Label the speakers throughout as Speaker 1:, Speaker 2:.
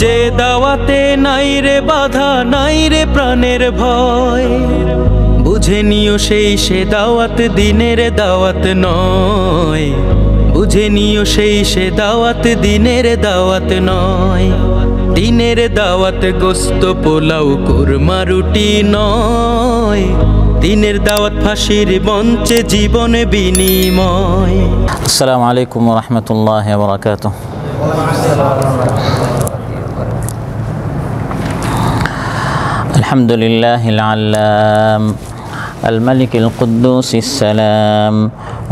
Speaker 1: যে দাওয়াতে নাই রে বাধা, নাই রে প্রাণের ভয়, বুঝে নিও সে দাওয়াত দিনের দাওয়াত নয়। বুঝে নিও সে দাওয়াত দিনের দাওয়াত নয়। দিনের দাওয়াত গোস্ত পোলাও কুরমা রুটি নয়। দিনের দাওয়াত ফাঁসির মঞ্চে জীবন বিনিময়।
Speaker 2: আসসালামু আলাইকুম ওয়া রাহমাতুল্লাহি ওয়া বারাকাতুহু। আলহামদুলিল্লাহিল আল্লাম الملك القدوس السلام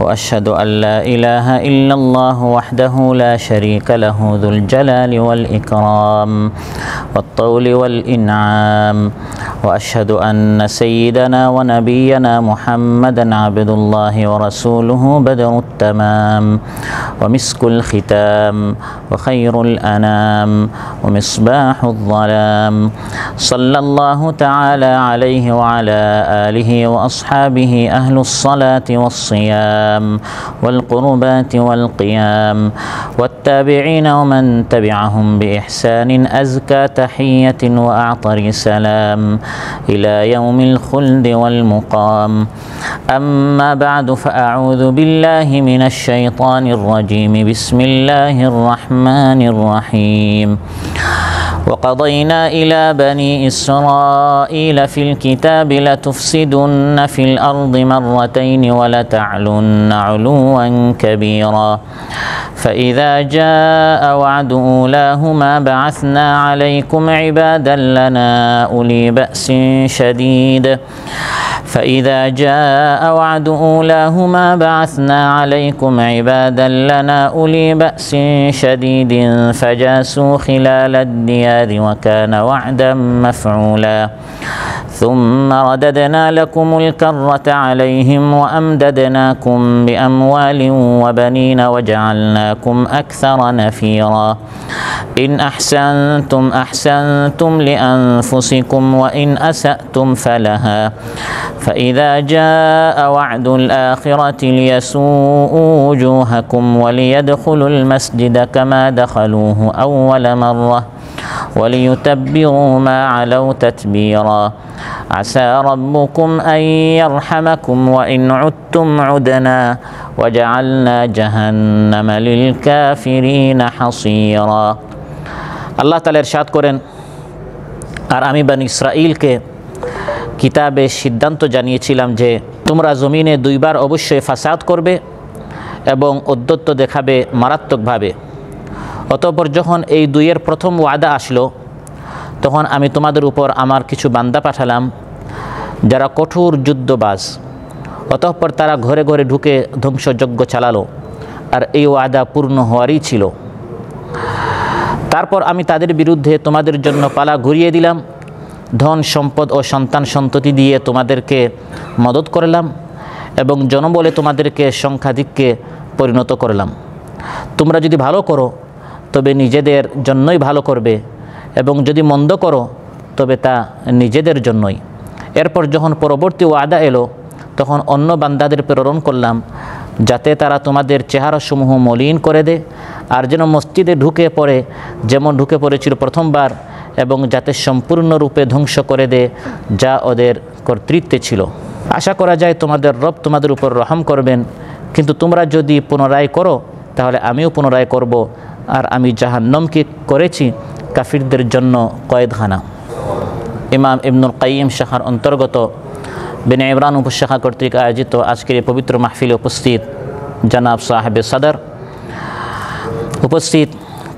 Speaker 2: وأشهد أن لا إله إلا الله وحده لا شريك له ذو الجلال والإكرام والطول والإنعام وأشهد أن سيدنا ونبينا محمدا عبد الله ورسوله بدر التمام ومسك الختام وخير الأنام ومصباح الظلام صلى الله تعالى عليه وعلى آله وأصحابه أهل الصلاة والصيام والقربات والقيام والتابعين ومن تبعهم بإحسان أزكى تحية وأعطر سلام إلى يوم الخلد والمقام. أما بعد فأعوذ بالله من الشيطان الرجيم. بسم الله الرحمن الرحيم. وقضينا إلى بني إسرائيل في الكتاب لتفسدن في الأرض مرتين ولتعلن علوا كبيرا فإذا جاء وعد أولاهما بعثنا عليكم عبادا لنا أولي بأس شديد فإذا جاء وعد أولاهما بعثنا عليكم عبادا لنا أولي بأس شديد فجاسوا خلال الديار وكان وعدا مفعولا ثم رددنا لكم الكرة عليهم وأمددناكم بأموال وبنين وجعلناكم أكثر نفيرا إن أحسنتم أحسنتم لأنفسكم وإن أسأتم فلها فإذا جاء وعد الآخرة ليسوءوا وجوهكم وليدخلوا المسجد كما دخلوه أول مرة وليتبروا ما علوا تتبيرا عسى ربكم أن يرحمكم وإن عدتم عدنا وجعلنا جهنم للكافرين حصيرا. আল্লাহ তাআলা ইরশাদ করেন, আর আমি বনী ইসরাঈলকে কিতাবে সিদ্ধান্ত জানিয়েছিলাম যে তোমরা জমিনে দুইবার অবশ্যই ফাসাদ করবে এবং অদ্যত্ব দেখাবে মারাত্মকভাবে। অতঃপর যখন এই দুইয়ের প্রথম ওয়াদা আসলো, তখন আমি তোমাদের উপর আমার কিছু বান্দা পাঠালাম যারা কঠোর যুদ্ধবাজ। অতঃপর তারা ঘরে ঘরে ঢুকে ধ্বংসযজ্ঞ চালালো, আর এই ওয়াদা পূর্ণ হওয়ারই ছিল। তারপর আমি তাদের বিরুদ্ধে তোমাদের জন্য পালা ঘুরিয়ে দিলাম, ধন সম্পদ ও সন্তান সন্ততি দিয়ে তোমাদেরকে মদত করলাম এবং জনবলে তোমাদেরকে সংখ্যাধিক্যে পরিণত করলাম। তোমরা যদি ভালো করো তবে নিজেদের জন্যই ভালো করবে, এবং যদি মন্দ করো তবে তা নিজেদের জন্যই। এরপর যখন পরবর্তী ওয়াদা এলো, তখন অন্য বান্দাদের প্রেরণ করলাম যাতে তারা তোমাদের চেহারাসমূহ মলিন করে দেয়, আর যেন মসজিদে ঢুকে পড়ে যেমন ঢুকে পড়েছিল প্রথমবার, এবং যাতে সম্পূর্ণরূপে ধ্বংস করে দেয় যা ওদের কর্তৃত্বে ছিল। আশা করা যায় তোমাদের রব তোমাদের উপর রহম করবেন, কিন্তু তোমরা যদি পুনরায় করো তাহলে আমিও পুনরায় করব, আর আমি জাহান্নামকে করেছি কাফিরদের জন্য কয়েদখানা। ইমাম ইবনুল কাইয়িম শাখার অন্তর্গত বেনে ইমরান উপশাখা কর্তৃক আয়োজিত আজকের এই পবিত্র মাহফিলে উপস্থিত জনাব সাহেবে সদর, উপস্থিত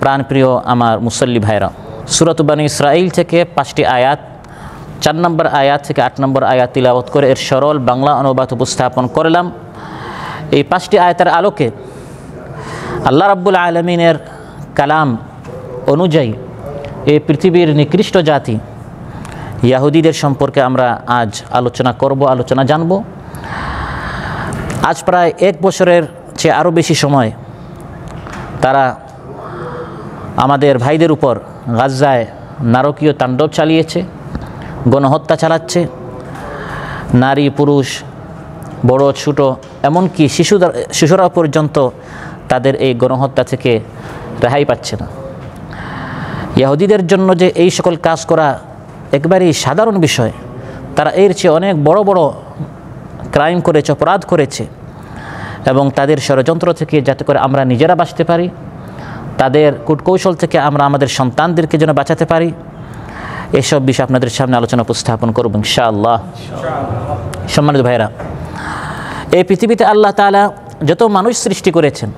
Speaker 2: প্রাণপ্রিয় আমার মুসল্লি ভাইরা, সূরাত বনী ইসরাঈল থেকে 5টি আয়াত, 4 নম্বর আয়াত থেকে 8 নম্বর আয়াত তিলাওয়াত করে এর সরল বাংলা অনুবাদ উপস্থাপন করলাম। এই 5টি আয়াতের আলোকে আল্লাহ রাব্বুল আলামিনের কালাম অনুযায়ী এই পৃথিবীর নিকৃষ্ট জাতি ইহুদিদের সম্পর্কে আমরা আজ আলোচনা করব, আলোচনা জানব। আজ প্রায় 1 বছরের চেয়ে আরও বেশি সময় তারা আমাদের ভাইদের উপর গাজায় নারকীয় তাণ্ডব চালিয়েছে, গণহত্যা চালাচ্ছে। নারী পুরুষ বড় ছোট এমনকি শিশুরা পর্যন্ত তাদের এই গণহত্যা থেকে রেহাই পাচ্ছে না। ইহুদিদের জন্য যে এই সকল কাজ করা একবারেই সাধারণ বিষয়, তারা এর চেয়ে অনেক বড় বড় ক্রাইম করেছে, অপরাধ করেছে। এবং তাদের ষড়যন্ত্র থেকে যাতে করে আমরা নিজেরা বাঁচতে পারি, তাদের কূটকৌশল থেকে আমরা আমাদের সন্তানদেরকে যেন বাঁচাতে পারি, এসব বিষয় আপনাদের সামনে আলোচনা উপস্থাপন করব ইনশাআল্লাহ। সম্মানিত ভাইরা, এই পৃথিবীতে আল্লাহ তাআলা যত মানুষ সৃষ্টি করেছেন,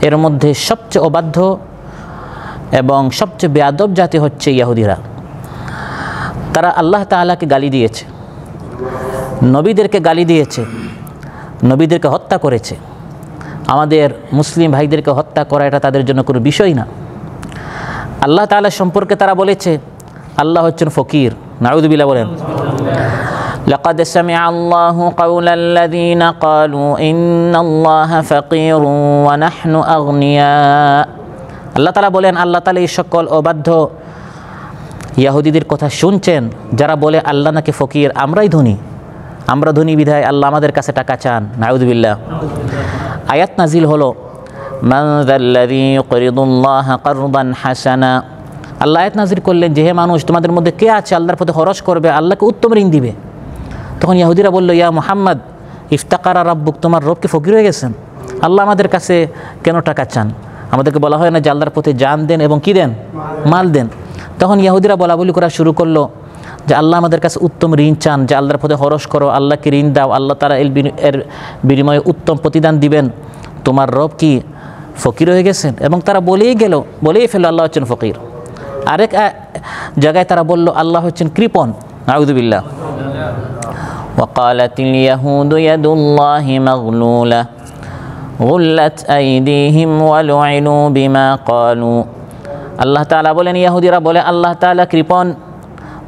Speaker 2: এর মধ্যে সবচেয়ে অবাধ্য এবং সবচেয়ে বেয়াদব জাতি হচ্ছে ইহুদিরা। তারা আল্লাহ তাআলাকে গালি দিয়েছে, নবীদেরকে গালি দিয়েছে, নবীদেরকে হত্যা করেছে। আমাদের মুসলিম ভাইদেরকে হত্যা করা এটা তাদের জন্য কোনো বিষয় না। আল্লাহ তাআলা সম্পর্কে তারা বলেছে আল্লাহ হচ্ছেন ফকির। নাউযুবিল্লাহ বলেন, লাকাদ সামিআ আল্লাহু কাওলাল লাযীনা ক্বালু ইন্নাল্লাহা ফাকীরুন ওয়া নাহনু আগনিয়া। আল্লাহ তাআলা বলেন, আল্লাহ তাআলা এই সকল অবাধ্য ইহুদিদের কথা শুনছেন যারা বলে আল্লাহ নাকি ফকির, আমরাই ধনী, আমরা ধনী বিধায় আল্লাহ আমাদের কাছে টাকা চান। নাউযুবিল্লাহ। আয়াত নাজিল হলো মান যাল্লাযী ইউকরিদুল্লাহা কারদান হাসানা। আল্লাহ আয়াত নাজিল করলেন যে হে মানুষ, তোমাদের মধ্যে কে আছে আল্লাহর পথে খরচ করবে, আল্লাহকে উত্তম ঋণ দিবে। তখন ইহুদিরা বলল, ইয়া মুহাম্মদ ইফতাকারা রাব্বুক, তোমার রব কি ফকির হয়ে গেছেন? আল্লাহ আমাদের কাছে কেন টাকা চান? আমাদেরকে বলা হয় না যে আল্লাহর পথে জান দেন এবং কি দেন, মাল দেন? তখন ইহুদিরা বলা বলি করা শুরু করলো যে আল্লাহ আমাদের কাছে উত্তম ঋণ চান, যে আল্লাহর পথে খরচ করো, আল্লাহকে ঋণ দাও, আল্লাহ তারা এর বিনিময়ে উত্তম প্রতিদান দিবেন। তোমার রব কি ফকির হয়ে গেছেন? এবং তারা বলেই ফেললো আল্লাহ হচ্ছেন ফকির। আরেক জায়গায় তারা বলল আল্লাহ হচ্ছেন কৃপণ। নাউযুবিল্লাহ। ওয়াকালাতিল ইয়াহুদু ইয়াদুল্লাহি মাগলুলা গুল্লাত আইদিহিম ওয়া লুইনু বিমা ক্বালু। আল্লাহ তাআলা বলেন, ইহুদিরা বলে আল্লাহ তাআলা কৃপণ,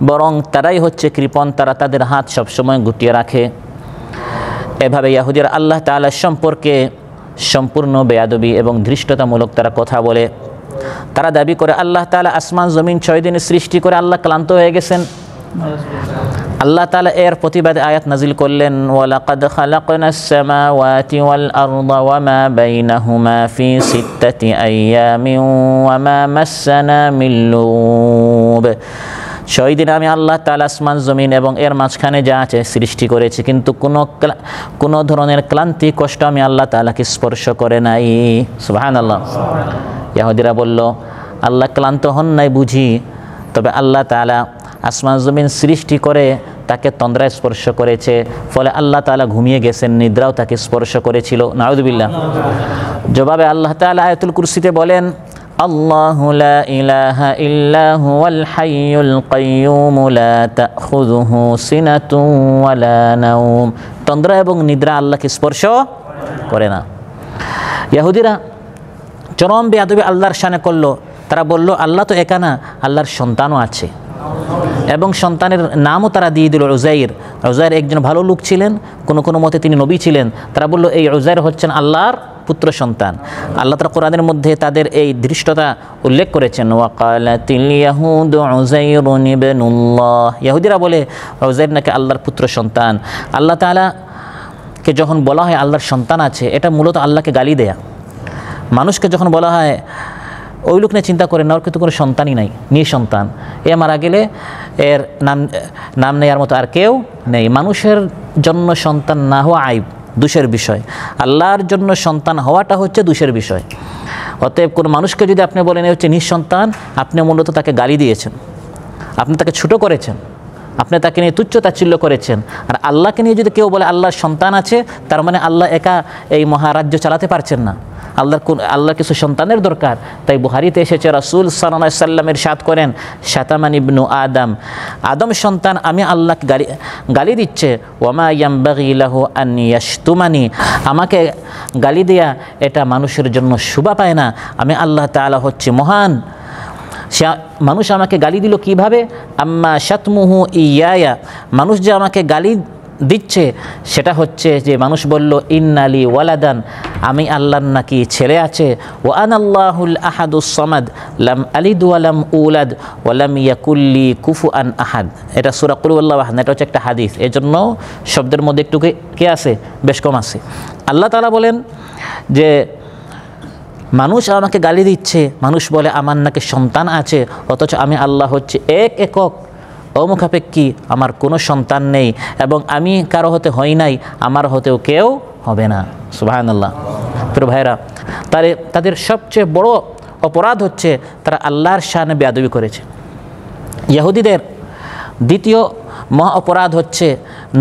Speaker 2: বরং তারাই হচ্ছে কৃপণ, তারা তাদের হাত সবসময় গুটিয়ে রাখে। এভাবে ইহুদিরা আল্লাহ তাআলা সম্পর্কে সম্পূর্ণ বেয়াদবি এবং ধৃষ্টতামূলক তারা কথা বলে। তারা দাবি করে আল্লাহ তাআলা আসমান জমিন 6 দিনে সৃষ্টি করে আল্লাহ ক্লান্ত হয়ে গেছেন। আল্লাহ তাআলা এর প্রতিবাদে আয়াত নাজিল করলেন, ওয়ালাকাদ খালাকনাস সামাওয়াতি ওয়াল আরদা ওয়া মা বাইনাহুমা ফি সিত্তাতি আইয়ামিন ওয়া মা মাসসানা মিন লুব। 6 দিনে আমি আল্লাহ তাআলা আসমান জমিন এবং এর মাঝখানে যা আছে সৃষ্টি করেছি, কিন্তু কোনো ধরনের ক্লান্তি কষ্ট আমি আল্লাহ তাআলাকে স্পর্শ করে নাই। সুবহানাল্লাহ। ইহুদিরা বলল আল্লাহ ক্লান্ত হন নাই বুঝি, তবে আল্লাহ তাআলা আসমান জমিন সৃষ্টি করে তাকে তন্দ্রায় স্পর্শ করেছে, ফলে আল্লাহ তাআলা ঘুমিয়ে গেছেন, নিদ্রাও তাকে স্পর্শ করেছিল। নাউযুবিল্লাহ। জবাবে আল্লাহ তাআলা আয়াতুল কুরসিতে বলেন, আল্লাহু লা ইলাহা ইল্লা হুয়াল হাইয়ুল কাইয়্যুম লা তাখুযুহু সিনাতুন ওয়া লা নাওম। তন্দ্রা এবং নিদ্রা আল্লাহকে স্পর্শ করে না। ইহুদিরা চরম বেয়াদবি আল্লাহর শানে করলো। তারা বলল আল্লাহ তো একা না, আল্লাহর সন্তানও আছে, এবং সন্তানের নামও তারা দিয়ে দিল উজাইর। উজাইর একজন ভালো লোক ছিলেন, কোনো মতে তিনি নবী ছিলেন। তারা বলল এই উজাইর হচ্ছেন আল্লাহর পুত্র সন্তান। আল্লাহ তাআলা কোরআনের মধ্যে তাদের এই ধৃষ্টতা উল্লেখ করেছেন, ওয়াকালাতিল ইয়াহুদু উজাইরুন ইবনুল্লাহ। ইহুদিরা বলে উজাইর নাকি আল্লাহর পুত্র সন্তান। আল্লাহ তাআলাকে যখন বলা হয় আল্লাহর সন্তান আছে, এটা মূলত আল্লাহকে গালি দেয়া। মানুষকে যখন বলা হয় ওই লোক নিয়ে চিন্তা করে না, ওর কিন্তু কোনো সন্তানই নাই, নিঃসন্তান, এ মারা গেলে এর নাম নেয়ার মতো আর কেউ নেই। মানুষের জন্য সন্তান না হওয়া আইব, দোষের বিষয়। আল্লাহর জন্য সন্তান হওয়াটা হচ্ছে দোষের বিষয়। অতএব কোনো মানুষকে যদি আপনি বলেন এ হচ্ছে নিঃসন্তান, আপনি মূলত তাকে গালি দিয়েছেন, আপনি তাকে ছোট করেছেন, আপনি তাকে নিয়ে তুচ্ছ তাচ্ছিল্য করেছেন। আর আল্লাহকে নিয়ে যদি কেউ বলে আল্লাহর সন্তান আছে, তার মানে আল্লাহ একা এই মহারাজ্য চালাতে পারছেন না, আল্লাহর কিছু সন্তানের দরকার। তাই বুখারীতে এসেছে রাসূল সাল্লাল্লাহু আলাইহি ওয়াসাল্লাম ইরশাদ করেন, শাতামান ইবনু আদম সন্তান আমি আল্লাহকে গালি দিচ্ছে, ওয়ামা ইয়ামবাগি লাহু আন ইয়াশতুমানি, আমাকে গালি দেয়া এটা মানুষের জন্য শোভা পায় না। আমি আল্লাহ তাআলা হচ্ছে মহান। মানুষ আমাকে গালি দিল কিভাবে? আম্মা শাতমুহু ইয়ায়া, মানুষ যে আমাকে গালি দিচ্ছে সেটা হচ্ছে যে মানুষ বলল ইন্নালি ওয়ালাদান, আমি আল্লাহর নাকি ছেলে আছে, ওয়া আনাল্লাহুল আহাদুস সামাদ লাম আলিদ ওয়া লাম উলাদ ওয়া লাম ইয়াকুল্লি কুফুয়ান আহাদ। এটা সূরা কুল হুয়াল্লাহু আহাদ, এটা হচ্ছে একটা হাদিস। এজন্য শব্দের মধ্যে একটু কে আছে, বেশ কম আছে। আল্লাহ তাআলা বলেন যে মানুষ আমাকে গালি দিচ্ছে, মানুষ বলে আমার নাকি সন্তান আছে, অথচ আমি আল্লাহ হচ্ছে এক একক অমুখাপেক্ষী, আমার কোনো সন্তান নেই এবং আমি কারো হতে হই নাই, আমার হতেও কেউ হবে না। সুবহানাল্লাহ। প্রিয় ভাইরা, তাদের সবচেয়ে বড় অপরাধ হচ্ছে তারা আল্লাহর শানে বেয়াদবি করেছে। ইহুদিদের দ্বিতীয় মহা অপরাধ হচ্ছে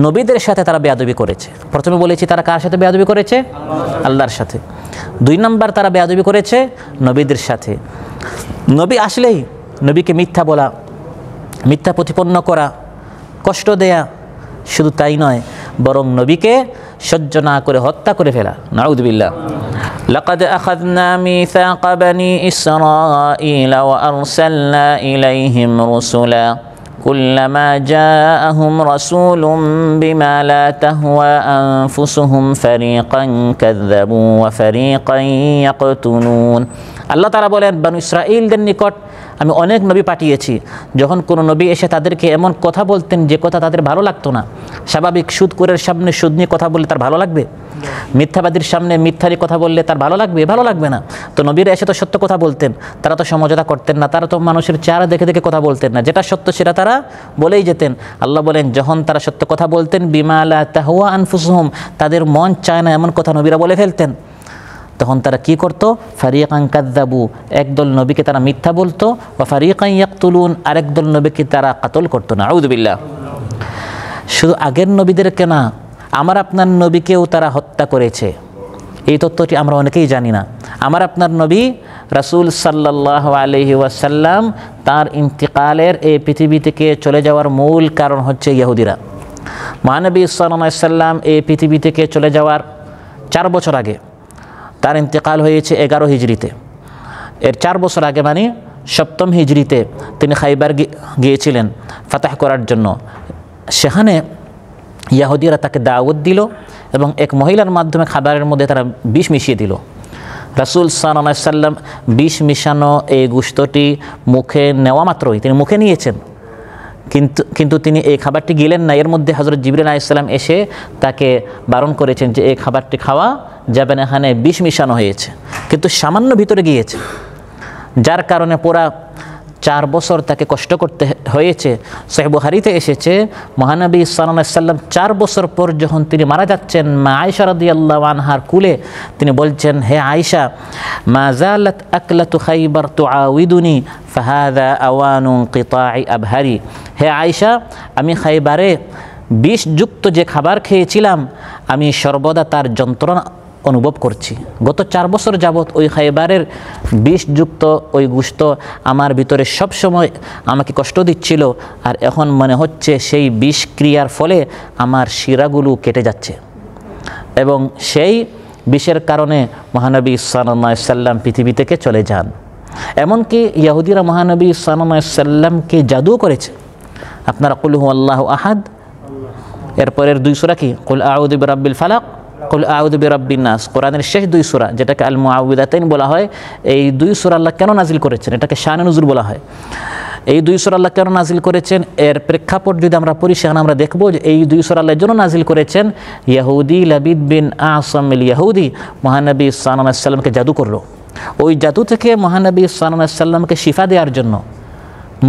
Speaker 2: নবীদের সাথে তারা বেয়াদবি করেছে। প্রথমে বলেছি তারা কার সাথে বেয়াদবি করেছে? আল্লাহর সাথে। 2 নম্বর তারা বেয়াদবি করেছে নবীদের সাথে। নবী আসলেই নবীকে মিথ্যা বলা, মিথ্যা প্রতিপন্ন করা, কষ্ট দেয়া, শুধু তাই নয় বরং নবীকে সহ্য না করে হত্যা করে ফেলা। নাউযুবিল্লাহ। লাকাদ আখাযনা মিসাকা বনি ইসরাঈল ওয়া আরসালনা ইলাইহিম রাসূলা কুল্লামা জাআহুম রাসূলুম বিমা লা তাহওয়া আনফুসুহুম ফারীকান কাযযাবু ওয়া ফারীকান ইয়াকতুলুন। আল্লাহ তাআলা বলেন, বনি ইসরাঈলদের নিকট আমি অনেক নবী পাঠিয়েছি। যখন কোনো নবী এসে তাদেরকে এমন কথা বলতেন যে কথা তাদের ভালো লাগতো না, স্বাভাবিক সুদখোরের সামনে সুদ নিয়ে কথা বললে তার ভালো লাগবে? মিথ্যাবাদীর সামনে মিথ্যারই কথা বললে তার ভালো লাগবে? ভালো লাগবে না। তো নবীরা এসে তো সত্য কথা বলতেন, তারা তো সমঝোতা করতেন না, তারা তো মানুষের চেহারা দেখে দেখে কথা বলতেন না, যেটা সত্য সেটা তারা বলেই যেতেন। আল্লাহ বলেন, যখন তারা সত্য কথা বলতেন বিমা লা তাহওয়া আনফুসুহুম, তাদের মন চায় না এমন কথা নবীরা বলে ফেলতেন, তখন তারা কি করতো? ফারীকান কাযযাবু, একদল নবীকে তারা মিথ্যা বলতো, ওয়া ফারীকান ইয়াকতুলুন, আরেকদল নবীকে তারা কাতল করতো। নাউযুবিল্লাহ। শুধু আগের নবীদেরকে না, আমার আপনার নবীকেও তারা হত্যা করেছে। এই তথ্যটি আমরা অনেকেই জানি না। আমার আপনার নবী রাসূল সাল্লাল্লাহু আলাইহি ওয়াসাল্লাম তার ইন্তিকালের এই পৃথিবী থেকে চলে যাওয়ার মূল কারণ হচ্ছে ইহুদিরা। মহানবী সাল্লাল্লাহু আলাইহি ওয়াসাল্লাম এই পৃথিবী থেকে চলে যাওয়ার 4 বছর আগে তার ইন্তেকাল হয়েছে 11 হিজরিতে। এর 4 বছর আগে মানে 7ম হিজরিতে তিনি খাইবার গিয়েছিলেন ফাতাহ করার জন্য। সেখানে ইহুদিরা তাকে দাওয়াত দিল এবং এক মহিলার মাধ্যমে খাবারের মধ্যে তারা বিষ মিশিয়ে দিল। রাসূল সাল্লাল্লাহু আলাইহি ওয়াসাল্লাম বিষ মিশানো এই গোশতটি মুখে নেওয়া মাত্রই তিনি মুখে নিয়েছেন, কিন্তু তিনি এই খাবারটি গিলেন না। এর মধ্যে হযরত জিবরিল আলাইহিস সালাম এসে তাকে বারণ করেছেন যে এই খাবারটি খাওয়া যাবে না, এখানে বিষ মিশানো হয়েছে, কিন্তু সামান্য ভিতরে গিয়েছে, যার কারণে পুরা 4 বছর তাকে কষ্ট করতে হয়েছে। সহিহ বুখারীতে এসেছে মহানবী সাল্লাল্লাহু আলাইহি ওয়াসাল্লাম 4 বছর পর যখন তিনি মারা যাচ্ছেন, মা আয়েশা রাদিয়াল্লাহু আনহার কুলে তিনি বলছেন, হে আয়েশা, মা যালাত আকলাতু খাইবার তুআউিদুনি ফাহাযা আওয়ানু কিতাই আবহারি। হে আয়েশা, আমি খাইবারে বিষযুক্ত যে খাবার খেয়েছিলাম আমি সর্বদা তার যন্ত্রণা অনুভব করছি। গত 4 বছর যাবৎ ওই খাইবারের বিষযুক্ত ওই গোশত আমার ভিতরে সব সময় আমাকে কষ্ট দিচ্ছিল, আর এখন মনে হচ্ছে সেই বিষ ক্রিয়ার ফলে আমার শিরাগুলো কেটে যাচ্ছে। এবং সেই বিষের কারণে মহানবী সাল্লাল্লাহু আলাইহি ওয়াসাল্লাম পৃথিবী থেকে চলে যান। এমনকি ইহুদিরা মহানবী সাল্লাল্লাহু আলাইহি ওয়াসাল্লামকে জাদু করেছে। আপনারা কুল হুয়াল্লাহু আহাদ, এরপরের 2 সূরা কি? কুল আউযু বিরাব্বিল ফালাক, কুল আউযু বিরাব্বিন নাস। কোরআনের শেষ 2 সূরা যেটাকে আল মুআউযিদাতাইন বলা হয়, এই 2 সূরা আল্লাহ কেন নাজিল করেছেন? এটাকে শানে নুজুল বলা হয়। এই 2 সূরা আল্লাহ কেন নাজিল করেছেন এর প্রেক্ষাপট যদি আমরা পড়ি, সেখানে আমরা দেখব যে এই 2 সূরা আল্লাহর জন্য নাজিল করেছেন। ইহুদি লাবিদ বিন আসম আল ইহুদি মহানবী সাল্লাল্লাহু আলাইহি ওয়াসাল্লামকে জাদু করলো। ওই জাদু থেকে মহানবী সাল্লাল্লাহু আলাইহি ওয়াসাল্লামকে শিফা দেওয়ার জন্য,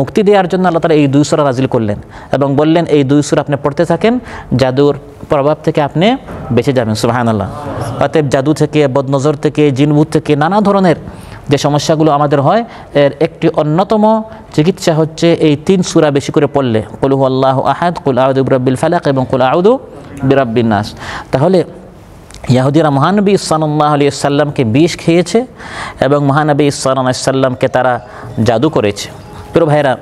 Speaker 2: মুক্তি দেওয়ার জন্য আল্লাহ তাআলা এই 2 সূরা নাজিল করলেন এবং বললেন এই 2 সূরা আপনি পড়তে থাকেন, জাদুর প্রভাব থেকে আপনি বেঁচে যাবেন। সুবহানাল্লাহ। অতএব জাদু থেকে, বদনজর থেকে, জিনভূত থেকে নানা ধরনের যে সমস্যাগুলো আমাদের হয়, এর একটি অন্যতম চিকিৎসা হচ্ছে এই 3 সূরা বেশি করে পড়লে, কুল হুয়াল্লাহু আহাদ, কুল আউযু বিরাব্বিল ফালাক এবং কুল আউযু বিরাব্বিন নাস। তাহলে ইহুদিরা মহানবী সাল্লাল্লাহু আলাইহি ওয়াসাল্লামকে বিষ খেয়েছে এবং মহানবী সাল্লাল্লাহু আলাইহি ওয়াসাল্লামকে তারা জাদু করেছে। প্রিয় ভাইরা,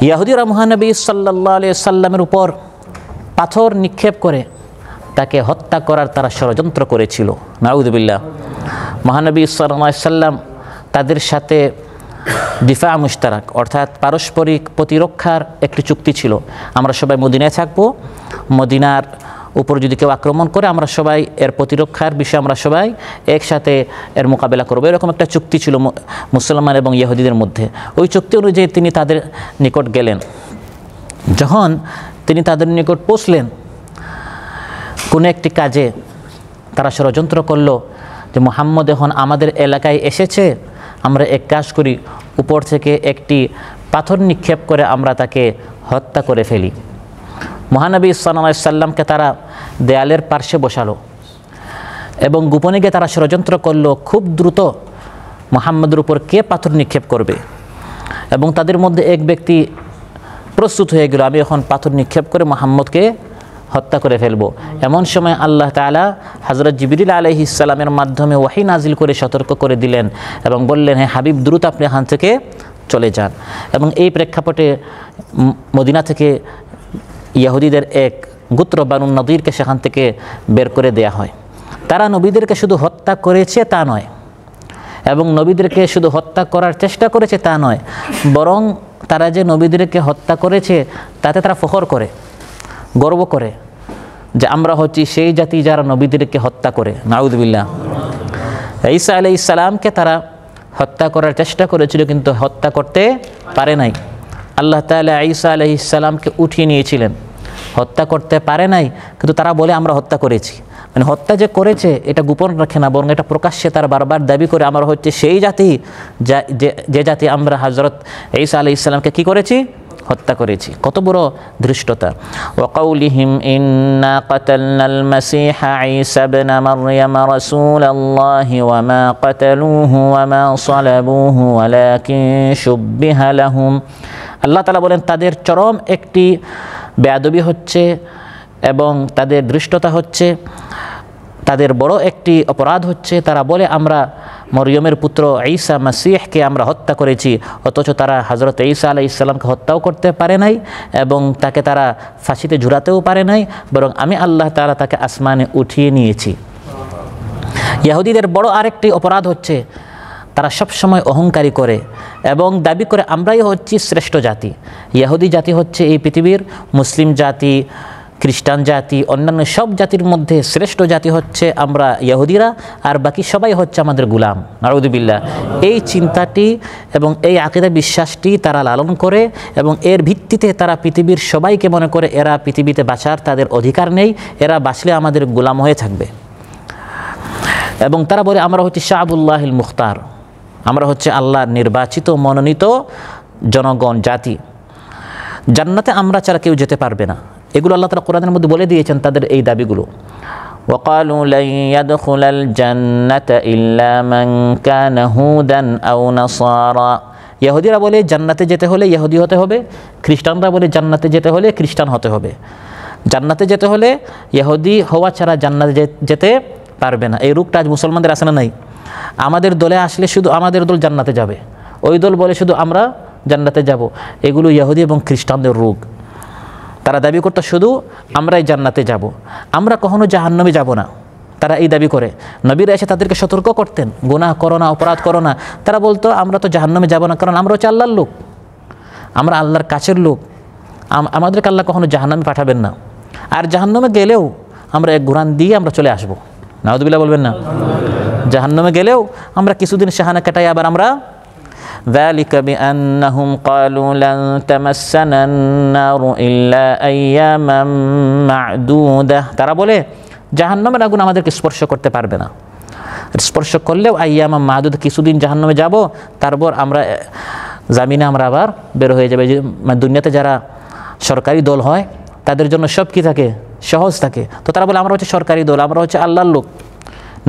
Speaker 2: ইহুদিরা মহানবী সাল্লাল্লাহু আলাইহি ওয়াসাল্লামের উপর পাথর নিক্ষেপ করে তাকে হত্যা করার তারা ষড়যন্ত্র করেছিল। নাউযুবিল্লাহ। মহানবী সাল্লাল্লাহু আলাইহি ওয়াসাল্লাম তাদের সাথে দিফা মুশতারাক অর্থাৎ পারস্পরিক প্রতিরক্ষার একটি চুক্তি ছিল। আমরা সবাই মদিনায় থাকবো, মদিনার উপর যদি কেউ আক্রমণ করে আমরা সবাই এর প্রতিরক্ষার বিষয়ে আমরা সবাই একসাথে এর মোকাবেলা করবো, এরকম একটা চুক্তি ছিল মুসলমান এবং ইহুদিদের মধ্যে। ওই চুক্তি অনুযায়ী তিনি তাদের নিকট গেলেন। যখন তিনি তাদের নিকট পৌঁছলেন, কোনো একটি কাজে তারা ষড়যন্ত্র করলো যে যে মুহাম্মদ এখন আমাদের এলাকায় এসেছে, আমরা এক কাজ করি, উপর থেকে একটি পাথর নিক্ষেপ করে আমরা তাকে হত্যা করে ফেলি। মহানবী সাল্লাল্লাহু আলাইহি সাল্লামকে তারা দেয়ালের পার্শ্বে বসালো এবং গোপনে গিয়ে তারা ষড়যন্ত্র করলো খুব দ্রুত মুহাম্মদের উপর কে পাথর নিক্ষেপ করবে। এবং তাদের মধ্যে এক ব্যক্তি প্রস্তুত হয়ে গেল, আমি এখন পাথর নিক্ষেপ করে মুহাম্মদকে হত্যা করে ফেলবো। এমন সময় আল্লাহ তাআলা হযরত জিবরিল আলাইহিস সালামের মাধ্যমে ওহী নাজিল করে সতর্ক করে দিলেন এবং বললেন, হে হাবিব, দ্রুত আপনি এখান থেকে চলে যান। এবং এই প্রেক্ষাপটে মদিনা থেকে ইহুদিদের এক গোত্র বানু নদীরকে সেখান থেকে বের করে দেয়া হয়। তারা নবীদেরকে শুধু হত্যা করেছে তা নয়, এবং নবীদেরকে শুধু হত্যা করার চেষ্টা করেছে তা নয়, বরং তারা যে নবীদেরকে হত্যা করেছে তাতে তারা ফখর করে, গর্ব করে যে আমরা হচ্ছি সেই জাতি যারা নবীদেরকে হত্যা করে। নাউযুবিল্লাহ। ঈসা আলাইহিস সালামকে তারা হত্যা করার চেষ্টা করেছিল কিন্তু হত্যা করতে পারে নাই। আল্লাহ তাআলা ঈসা আলাইহিস সালামকে উঠিয়ে নিয়েছিলেন, হত্যা করতে পারে নাই, কিন্তু তারা বলে আমরা হত্যা করেছি। মানে হত্যা যে করেছে এটা গোপন রাখে না, বরং এটা প্রকাশ্যে তারা বারবার দাবি করে আমরা হচ্ছে সেই জাতি যে জাতি আমরা হযরত ঈসা আলাইহিস সালামকে কি করেছি, হত্যা করেছি। কত বড় ধৃষ্টতা। ওয়াকাউলিহিম ইন্না কাতালনাল মাসীহা ঈসা ইবনে মারইয়াম রাসূলুল্লাহি ওয়া মা কাতালুহু ওয়া মা সালাবুহু ওয়ালাকিন শুববিহা লাহুম। আল্লাহ তাআলা বলেন তাদের চরম একটি বেয়াদবি হচ্ছে এবং তাদের ধৃষ্টতা হচ্ছে, তাদের বড় একটি অপরাধ হচ্ছে, তারা বলে আমরা মরিয়মের পুত্র ঈসা মাসীহকে আমরা হত্যা করেছি, অথচ তারা হযরত ঈসা আলাইহিস সালামকে হত্যাও করতে পারে নাই এবং তাকে তারা ফাঁসিতে ঝুলাতেও পারে নাই, বরং আমি আল্লাহ তাআলা তাকে আসমানে উঠিয়ে নিয়েছি। ইহুদিদের বড় আরেকটি অপরাধ হচ্ছে তারা সবসময় অহংকারী করে এবং দাবি করে আমরাই হচ্ছি শ্রেষ্ঠ জাতি। ইহুদি জাতি হচ্ছে এই পৃথিবীর মুসলিম জাতি, খ্রিস্টান জাতি, অন্যান্য সব জাতির মধ্যে শ্রেষ্ঠ জাতি হচ্ছে আমরা ইহুদিরা, আর বাকি সবাই হচ্ছে আমাদের গোলাম। নাউযুবিল্লাহ। এই চিন্তাটি এবং এই আকীদা বিশ্বাসটি তারা লালন করে এবং এর ভিত্তিতে তারা পৃথিবীর সবাইকে মনে করে এরা পৃথিবীতে বাঁচার তাদের অধিকার নেই, এরা বাঁচলে আমাদের গোলাম হয়ে থাকবে। এবং তারা বলে আমরা হচ্ছে শাআবুল্লাহিল মুখতার, আমরা হচ্ছে আল্লাহর নির্বাচিত মনোনীত জনগণ জাতি। জান্নাতে আমরা ছাড়া কেউ যেতে পারবে না। এগুলো আল্লাহ তাআলা কোরআনের মধ্যে বলে দিয়েছেন তাদের এই দাবিগুলো। ওয়াকালু লা ইয়াদখুলাল জান্নাতা ইল্লা মান কানা হুদান আও নাসারা। ইহুদিরা বলে জান্নাতে যেতে হলে ইহুদি হতে হবে, খ্রিস্টানরা বলে জান্নাতে যেতে হলে খ্রিস্টান হতে হবে। জান্নাতে যেতে হলে ইহুদি হওয়া ছাড়া জান্নাতে যেতে পারবে না। এই রূপটা আজ মুসলমানদের আছে না নাই? আমাদের দলে আসলে শুধু আমাদের দল জান্নাতে যাবে, ওই দল বলে শুধু আমরা জান্নাতে যাব। এগুলো ইহুদি এবং খ্রিস্টানদের রূপ। তারা দাবি করতো শুধু আমরাই জান্নাতে যাব, আমরা কখনো জাহান্নামে যাব না। তারা এই দাবি করে। নবীরা এসে তাদেরকে সতর্ক করতেন, গুনাহ করো না, অপরাধ করো না। তারা বলতো আমরা তো জাহান্নামে যাব না, কারণ আমরা হচ্ছে আল্লাহর লোক, আমরা আল্লাহর কাছের লোক, আমাদেরকে আল্লাহ কখনো জাহান্নামে পাঠাবেন না। আর জাহান্নামে গেলেও আমরা এক ঘুরান দিয়ে আমরা চলে আসবো। নাউযুবিল্লাহ বলবেন না? জাহান্নামে গেলেও আমরা কিছুদিন সেখানে কাটাই, আবার আমরা ذلك بأنهم قالوا لن تمسنا النار إلا أياما معدودة। তারা বলে জাহান্নামের আগুন আমাদেরকে স্পর্শ করতে পারবে না, স্পর্শ করলেও আইয়ামা মাদুদ, কিছুদিন জাহান্নামে যাব, তারপর আমরা জামিনে আমরা আবার বের হয়ে যাবে। দুনিয়াতে যারা সরকারি দল হয় তাদের জন্য সব কি থাকে, সহজ থাকে। তো তারা বলে আমরা হচ্ছে সরকারি দল, আমরা হচ্ছে আল্লাহর লোক।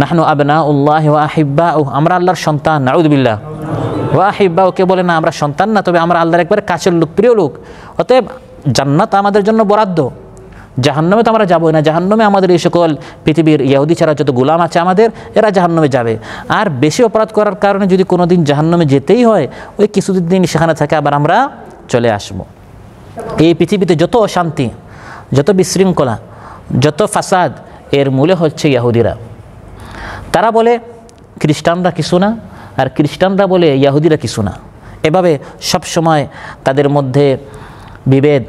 Speaker 2: নাহনু আবনাউল্লাহি ওয়া আহিব্বাউ, আমরা আল্লাহর সন্তান। নাউযুবিল্লাহ। ওয়া আহিব্বাউ, কে বলে না আমরা সন্তান না, তবে আমরা আল্লাহর একবারে কাছের লোক, প্রিয় লোক। অতএব জান্নাত আমাদের জন্য বরাদ্দ, জাহান্নামে তো আমরা যাবোই না। জাহান্নামে আমাদের এই সকল পৃথিবীর ইহুদি ছাড়া যত গোলাম আছে আমাদের, এরা জাহান্নামে যাবে। আর বেশি অপরাধ করার কারণে যদি কোনো দিন জাহান্নামে যেতেই হয়, ওই কিছুদিন সেখানে থাকে, আবার আমরা চলে আসব। এই পৃথিবীতে যত অশান্তি, যত বিশৃঙ্খলা, যত ফাসাদ, এর মূলে হচ্ছে ইহুদিরা। তারা বলে খ্রিস্টানরা কিছু না, আর খ্রিস্টানরা বলে ইহুদিরা কিছু না। এভাবে সব সময় তাদের মধ্যে বিভেদ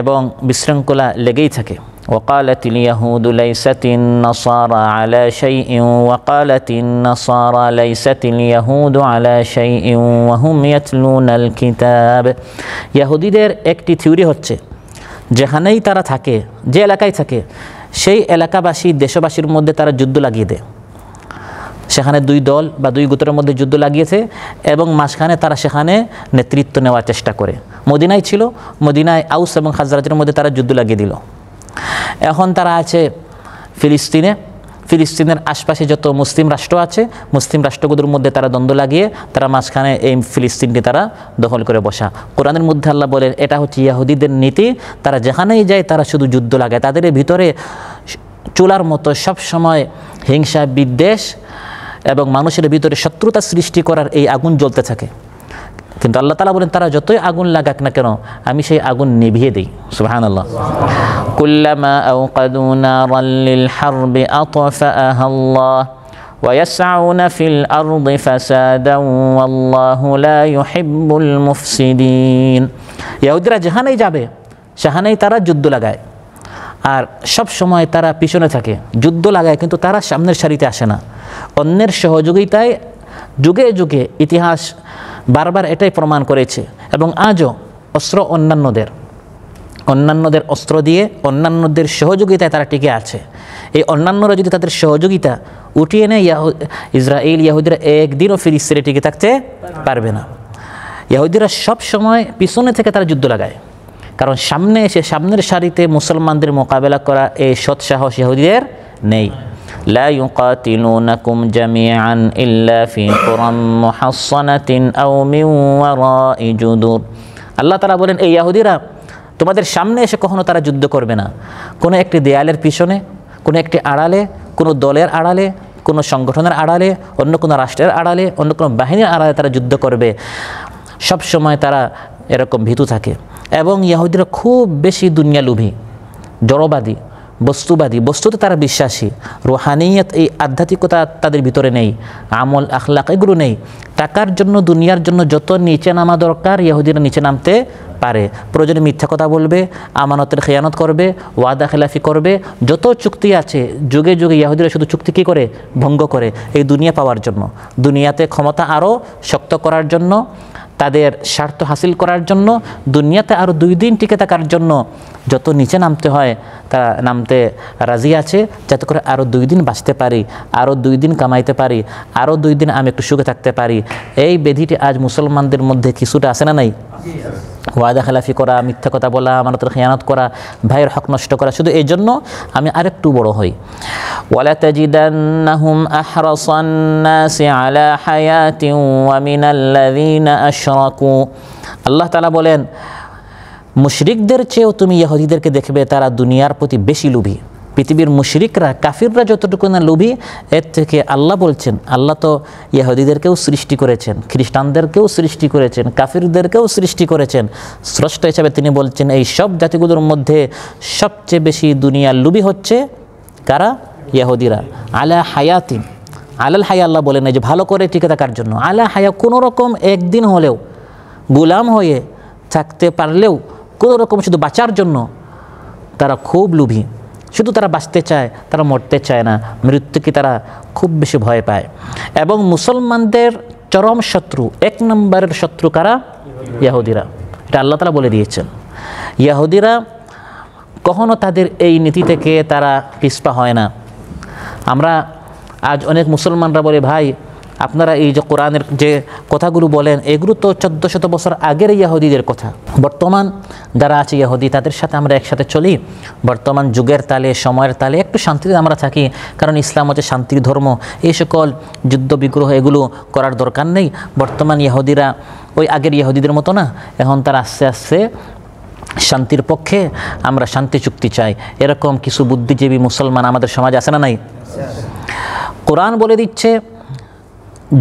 Speaker 2: এবং বিশৃঙ্খলা লেগেই থাকে। ওয়াকালাতিল ইয়াহুদু লাইসাতিন নাসারা আলা শাইইন ওয়াকালাতিন নাসারা লাইসাতিল ইয়াহুদু আলা শাইইন ওয়া হুম ইয়াতলুনাল কিতাব। ইহুদিদের একটি থিওরি হচ্ছে, যেখানেই তারা থাকে, যে এলাকায় থাকে, সেই এলাকাবাসী দেশবাসীর মধ্যে তারা যুদ্ধ লাগিয়ে দেয়। সেখানে দুই দল বা দুই গোত্রের মধ্যে যুদ্ধ লাগিয়েছে এবং মাঝখানে তারা সেখানে নেতৃত্ব নেওয়ার চেষ্টা করে। মদিনায় ছিল, মদিনায় আউস এবং খাজরাজের মধ্যে তারা যুদ্ধ লাগিয়ে দিল। এখন তারা আছে ফিলিস্তিনে। ফিলিস্তিনের আশপাশে যত মুসলিম রাষ্ট্র আছে, মুসলিম রাষ্ট্রগুলোর মধ্যে তারা দ্বন্দ্ব লাগিয়ে তারা মাঝখানে এই ফিলিস্তিনকে তারা দখল করে বসা। কোরআনের মধ্যে আল্লাহ বলেন এটা হচ্ছে ইহুদিদের নীতি। তারা যেখানেই যায় তারা শুধু যুদ্ধ লাগায়। তাদের ভিতরে চুলার মতো সব সময় হিংসা, বিদ্বেষ এবং মানুষের ভিতরে শত্রুতা সৃষ্টি করার এই আগুন জ্বলতে থাকে। কিন্তু আল্লাহ তাআলা বলেন তারা যতই আগুন লাগাক না কেন আমি সেই আগুন নিভিয়ে দিই। সুবহানাল্লাহ। কুল্লামা আওকাদু নারান লিল হারবি আতফাআহা আল্লাহ ওয়া ইয়াসআউনা ফিল আরদি ফাসাদান ওয়াল্লাহু লা ইউহিব্বুল মুফসিদিন। ইহুদিরা যেখানেই যাবে সেখানেই তারা যুদ্ধ লাগায়, আর সব সময় তারা পিছনে থাকে। যুদ্ধ লাগায় কিন্তু তারা সামনের সারিতে আসে না। অন্যের সহযোগিতায় যুগে যুগে ইতিহাস বারবার এটাই প্রমাণ করেছে এবং আজও অস্ত্র অন্যান্যদের অস্ত্র দিয়ে অন্যান্যদের সহযোগিতায় তারা টিকে আছে। এই অন্যান্যরা যদি তাদের সহযোগিতা উঠিয়ে নেয় ইসরায়েল ইহুদিরা একদিনও ফিলিস্তিনে টিকে থাকতে পারবে না। ইহুদিরা সব সময় পিছনে থেকে তারা যুদ্ধ লাগায়, কারণ সামনে এসে সামনের সারিতে মুসলমানদের মোকাবেলা করা এই সৎসাহস ইহুদিদের নেই। লা ইউকাতিলুনাকুম জামিআন ইল্লা ফি কুরাম মুহাসসানাতিন আও মিন ওয়ারাই জুদুর। আল্লাহ তাআলা বলেন এই ইহুদিরা তোমাদের সামনে এসে কখনো তারা যুদ্ধ করবে না। কোনো একটি দেয়ালের পিছনে, কোনো একটি আড়ালে, কোনো দলের আড়ালে, কোনো সংগঠনের আড়ালে, অন্য কোনো রাষ্ট্রের আড়ালে, অন্য কোনো বাহিনীর আড়ালে তারা যুদ্ধ করবে। সব সময় তারা এরকম ভীতু থাকে। এবং ইহুদিরা খুব বেশি দুনিয়ালোভী, জড়বাদী, বস্তুবাদী। বস্তুতে তারা বিশ্বাসী, রুহানিয়ত এই আধ্যাত্মিকতা তাদের ভিতরে নেই, আমল আখলাক এগুলো নেই। টাকার জন্য, দুনিয়ার জন্য যত নিচে নামা দরকার ইহুদিরা নিচে নামতে পারে। প্রয়োজনে মিথ্যা কথা বলবে, আমানতের খেয়ানত করবে, ওয়াদা খেলাফি করবে। যত চুক্তি আছে যুগে যুগে ইহুদিরা শুধু চুক্তি কী করে? ভঙ্গ করে, এই দুনিয়া পাওয়ার জন্য, দুনিয়াতে ক্ষমতা আরও শক্ত করার জন্য, তাদের স্বার্থ হাসিল করার জন্য, দুনিয়াতে আরও 2 দিন টিকে থাকার জন্য যত নিচে নামতে হয় তারা নামতে রাজি আছে, যাতে করে আরও 2 দিন বাঁচতে পারি, আরও 2 দিন কামাইতে পারি, আরও 2 দিন আমি একটু সুখে থাকতে পারি। এই ব্যাধিটি আজ মুসলমানদের মধ্যে কিছুটা আছে না নাই? ওয়াদা খেলাফি করা, মিথ্যা কথা বলা, আমানতের খেয়ানত করা, ভাইয়ের হক নষ্ট করা, শুধু এই জন্য আমি আরেকটু বড় হই। ওয়ালা তাজিদান্নাহুম আহরাসান নাসি আলা হায়াতিন ওয়া মিনাল্লাযীনা আশরাকু। আল্লাহ তাআলা বলেন মুশরিকদের চেয়েও তুমি ইহুদিদেরকে দেখবে তারা দুনিয়ার প্রতি বেশি লোভী। পৃথিবীর মুশরিকরা, কাফিররা যতটুকু না লোভী, এর থেকে আল্লাহ বলছেন, আল্লাহ তো ইহুদিদেরকেও সৃষ্টি করেছেন, খ্রিস্টানদেরকেও সৃষ্টি করেছেন, কাফিরদেরকেও সৃষ্টি করেছেন। স্রষ্টা হিসাবে তিনি বলছেন এই সব জাতিগুলোর মধ্যে সবচেয়ে বেশি দুনিয়ার লোভী হচ্ছে কারা? ইহুদিরা। আলা হায়াতিন, আলাল হায়া আল্লাহ বলেন এই যে ভালো করে টিকে থাকার জন্য। আলা হায়া, কোনো রকম একদিন হলেও গোলাম হয়ে থাকতে পারলেও, কোনো রকম শুধু বাঁচার জন্য তারা খুব লোভী। শুধু তারা বাঁচতে চায়, তারা মরতে চায় না। মৃত্যুকে তারা খুব বেশি ভয় পায়। এবং মুসলমানদের চরম শত্রু, 1 নম্বরের শত্রু কারা? ইহুদিরা। এটা আল্লাহ তাআলা বলে দিয়েছেন। ইহুদিরা কখনো তাদের এই নীতি থেকে তারা পিছপা হয় না। আমরা আজ অনেক মুসলমানরা বলে ভাই আপনারা এই যে কোরআনের যে কথাগুলো বলেন এগুলো তো 1400 বছর আগের ইহুদিদের কথা। বর্তমান যারা আছে ইহুদি তাদের সাথে আমরা একসাথে চলি। বর্তমান যুগের তালে, সময়ের তালে একটু শান্তিতে আমরা থাকি, কারণ ইসলাম হচ্ছে শান্তির ধর্ম। এই সকল যুদ্ধ বিগ্রহ এগুলো করার দরকার নেই। বর্তমান ইহুদিরা ওই আগের ইহুদিদের মতো না, এখন তারা আস্তে আস্তে শান্তির পক্ষে, আমরা শান্তি চুক্তি চাই, এরকম কিছু বুদ্ধিজীবী মুসলমান আমাদের সমাজে আছে না নাই? কোরআন বলে দিচ্ছে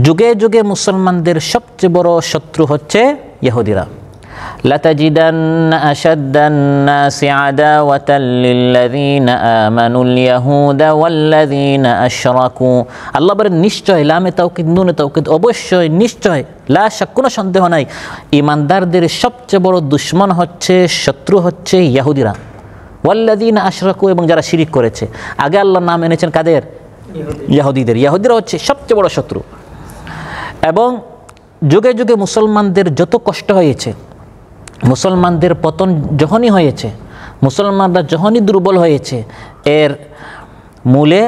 Speaker 2: যুগে যুগে মুসলমানদের সবচেয়ে বড় শত্রু হচ্ছে ইহুদিরা। লাতাজিদান্না আশাদ্দান নাসি আদাওয়াতাল লিল্লাযীনা আমানুল ইয়াহুদা ওয়াল্লাযীনা আশরাকু। আল্লাহ বলেন নিশ্চয়, লামে তাওকিদ নুনে তাওকিদ, অবশ্যই, নিশ্চয়, লা শাক, কোনো সন্দেহ নাই, ঈমানদারদের সবচেয়ে বড় দুশমন হচ্ছে, শত্রু হচ্ছে ইহুদিরা। ওয়াল্লাযীনা আশরাকু, এবং যারা শিরিক করেছে। আগে আল্লাহর নাম এনেছেন কাদের? ইহুদিদের। ইহুদিরা হচ্ছে সবচেয়ে বড় শত্রু। এবং যুগে যুগে মুসলমানদের যত কষ্ট হয়েছে, মুসলমানদের পতন যখনই হয়েছে, মুসলমানরা যখনই দুর্বল হয়েছে, এর মূলে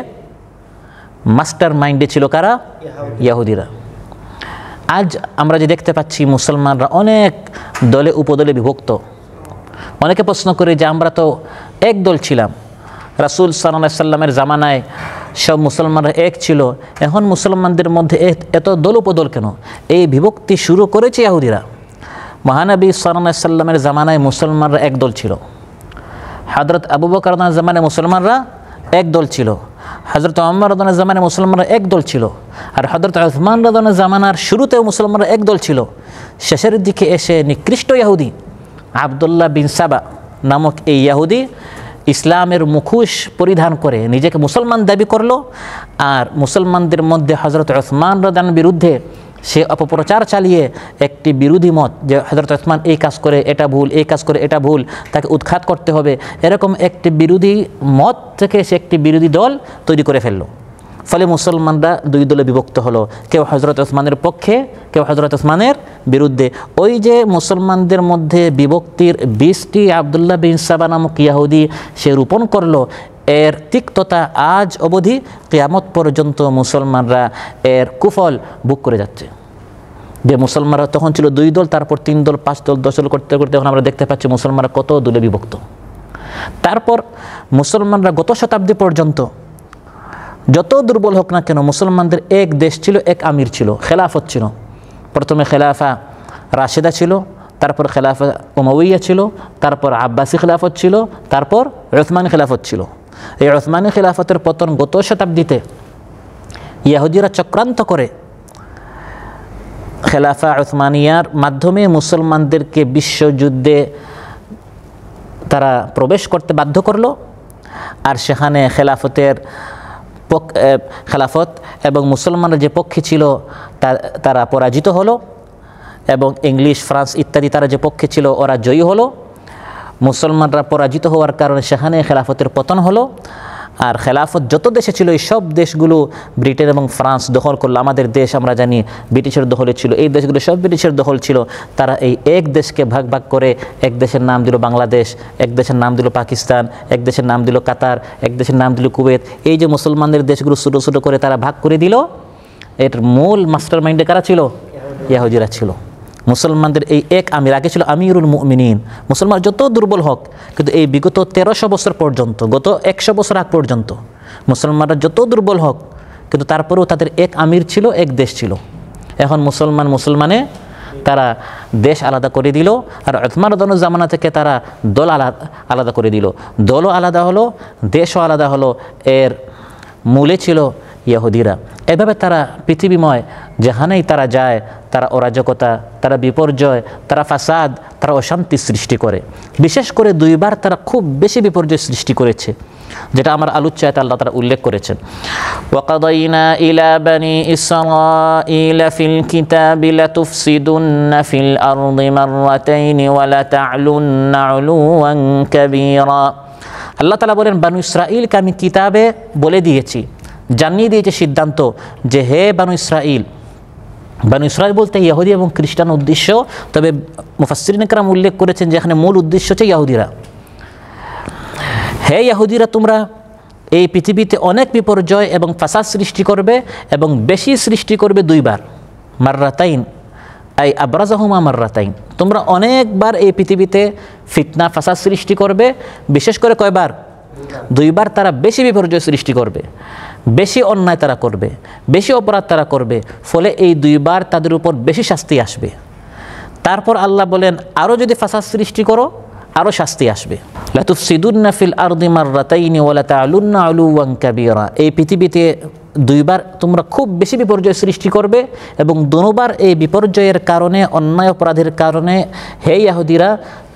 Speaker 2: মাস্টার মাইন্ডে ছিল কারা? ইয়াহুদিরা। আজ আমরা যে দেখতে পাচ্ছি মুসলমানরা অনেক দলে উপদলে বিভক্ত। অনেকে প্রশ্ন করে যে আমরা তো এক দল ছিলাম, রাসূল সাল্লাল্লাহু আলাইহি সাল্লামের জামানায় সব মুসলমানরা এক ছিল, এখন মুসলমানদের মধ্যে এত দল উপদল কেন? এই বিভক্তি শুরু করেছে ইহুদিরা। মহানবী সাল্লাল্লাহু আলাইহি সাল্লামের জামানায় মুসলমানরা এক দল ছিল, হযরত আবু বকর রাদিয়াল্লাহু আনহুর জামানায় মুসলমানরা এক দল ছিল, হযরত ওমর রাদিয়াল্লাহু আনহুর জামানায় মুসলমানরা এক দল ছিল, আর হযরত উসমান রাদিয়াল্লাহু আনহুর জামানার শুরুতেও মুসলমানরা এক দল ছিল। শেষের দিকে এসে নিকৃষ্ট ইহুদি আব্দুল্লাহ বিন সাবা নামক এই ইহুদি ইসলামের মুখোশ পরিধান করে নিজেকে মুসলমান দাবি করলো, আর মুসলমানদের মধ্যে হযরত উসমান রাদিয়াল্লাহু আনহুর বিরুদ্ধে সে অপপ্রচার চালিয়ে একটি বিরোধী মত, যে হযরত উসমান এই কাজ করে এটা ভুল, এই কাজ করে এটা ভুল, তাকে উৎখাত করতে হবে, এরকম একটি বিরোধী মত থেকে সে একটি বিরোধী দল তৈরি করে ফেললো। ফলে মুসলমানরা দুই দলে বিভক্ত হলো, কেউ হযরত উসমানের পক্ষে, কেউ হযরত উসমানের বিরুদ্ধে। ওই যে মুসলমানদের মধ্যে বিভক্তির বীজটি আব্দুল্লাহ বিন সাবা নামক ইহুদি সে রোপণ করলো, এর তিক্ততা আজ অবধি কিয়ামত পর্যন্ত মুসলমানরা এর কুফল ভোগ করে যাচ্ছে। যে মুসলমানরা তখন ছিল দুই দল, তারপর 3 দল, 5 দল, 10 দল করতে করতে এখন আমরা দেখতে পাচ্ছি মুসলমানরা কত দলে বিভক্ত। তারপর মুসলমানরা গত শতাব্দী পর্যন্ত যত দুর্বল হোক না কেন, মুসলমানদের এক দেশ ছিল, এক আমির ছিল, খেলাফত ছিল। প্রথমে খেলাফা রাশেদা ছিল, তারপর খেলাফা উমাইয়া ছিল, তারপর আব্বাসি খেলাফত ছিল, তারপর উসমানী খেলাফত ছিল। এই উসমানী খেলাফতের পতন গত শতাব্দীতে ইহুদিরা চক্রান্ত করে খেলাফা উসমানিয়ার মাধ্যমে মুসলমানদেরকে বিশ্বযুদ্ধে তারা প্রবেশ করতে বাধ্য করলো, আর সেখানে খেলাফত এবং মুসলমানরা যে পক্ষে ছিল তারা পরাজিত হলো, এবং ইংলিশ, ফ্রান্স ইত্যাদি তারা যে পক্ষে ছিল ওরা জয়ী হলো। মুসলমানরা পরাজিত হওয়ার কারণে সেখানে খেলাফতের পতন হলো। আর খেলাফত যত দেশে ছিল এই সব দেশগুলো ব্রিটেন এবং ফ্রান্স দখল করলো। আমাদের দেশ আমরা জানি ব্রিটিশের দখলে ছিল, এই দেশগুলো সব ব্রিটিশের দখল ছিল। তারা এই এক দেশকে ভাগ ভাগ করে এক দেশের নাম দিল বাংলাদেশ, এক দেশের নাম দিল পাকিস্তান, এক দেশের নাম দিল কাতার, এক দেশের নাম দিল কুয়েত। এই যে মুসলমানদের দেশগুলো ছোটো ছোটো করে তারা ভাগ করে দিল, এর মূল মাস্টার মাইন্ডে কারা ছিল? ইহুদিরা ছিল। মুসলমানদের এই এক আমির, আগে ছিল আমিরুল মুমিনিন। মুসলমান যত দুর্বল হোক, কিন্তু এই বিগত 1300 বছর পর্যন্ত, গত 100 বছর আগ পর্যন্ত মুসলমানরা যত দুর্বল হোক, কিন্তু তারপরেও তাদের এক আমির ছিল, এক দেশ ছিল। এখন মুসলমানে তারা দেশ আলাদা করে দিল, আর উসমান রাদিয়াল্লাহু আনহু জামানা থেকে তারা দল আলাদা করে দিল। দলও আলাদা হলো, দেশও আলাদা হলো। এর মূলে ছিল ইহুদিরা। এভাবে তারা পৃথিবীময় যেখানেই তারা যায়, তারা অরাজকতা, তারা বিপর্যয়, তারা ফাসাদ, তারা অশান্তি সৃষ্টি করে। বিশেষ করে 2বার তারা খুব বেশি বিপর্যয় সৃষ্টি করেছে, যেটা আমার আলোচ্যাতে আল্লাহ তাআলা উল্লেখ করেছেন। ওয়াকাদাইনা ইলা বানি ইসরাঈলা ফিল কিতাবি লাতুফসিদুন্না ফিল আরদি মাররাতাইনি ওয়া লাতা'লুন্না 'উলুওয়ান কাবীরা। আল্লাহ তাআলা বলেন, বানু ইসরাঈলকে আমি কিতাবে বলে দিয়েছি, জানিয়ে দিয়েছে সিদ্ধান্ত যে হে বানু ইসরাঈল। বানু ইসরাঈল বলতে ইহুদি এবং খ্রিস্টান উদ্দেশ্য, তবে মুফাসসিরিন کرام উল্লেখ করেছেন যে এখানে মূল উদ্দেশ্য হচ্ছে ইহুদিরা। হে ইহুদিরা, তোমরা এই পৃথিবীতে অনেক বিপর্যয় এবং ফাসাদ সৃষ্টি করবে, এবং বেশি সৃষ্টি করবে 2বার, মাররাতাইন আই আবরাজাহুমা মাররাতাইন। তোমরা অনেকবার এই পৃথিবীতে ফিতনা ফাসাদ সৃষ্টি করবে, বিশেষ করে কয়বার? 2বার তারা বেশি বিপর্যয় সৃষ্টি করবে, বেশি অন্যায় তারা করবে, বেশি অপরাধ তারা করবে। ফলে এই 2বার তাদের উপর বেশি শাস্তি আসবে। তারপর আল্লাহ বলেন, আরও যদি ফাসাদ সৃষ্টি করো আরও শাস্তি আসবে। লাতুফসিদুন্না ফিল আরদি মাররাতাইনি ওয়া লাতা'লুন্না 'উলুওয়ান কাবীরা। এই পৃথিবীতে 2বার তোমরা খুব বেশি বিপর্যয় সৃষ্টি করবে, এবং দোনোবার এই বিপর্যয়ের কারণে, অন্যায় অপরাধের কারণে হে ইহুদিরা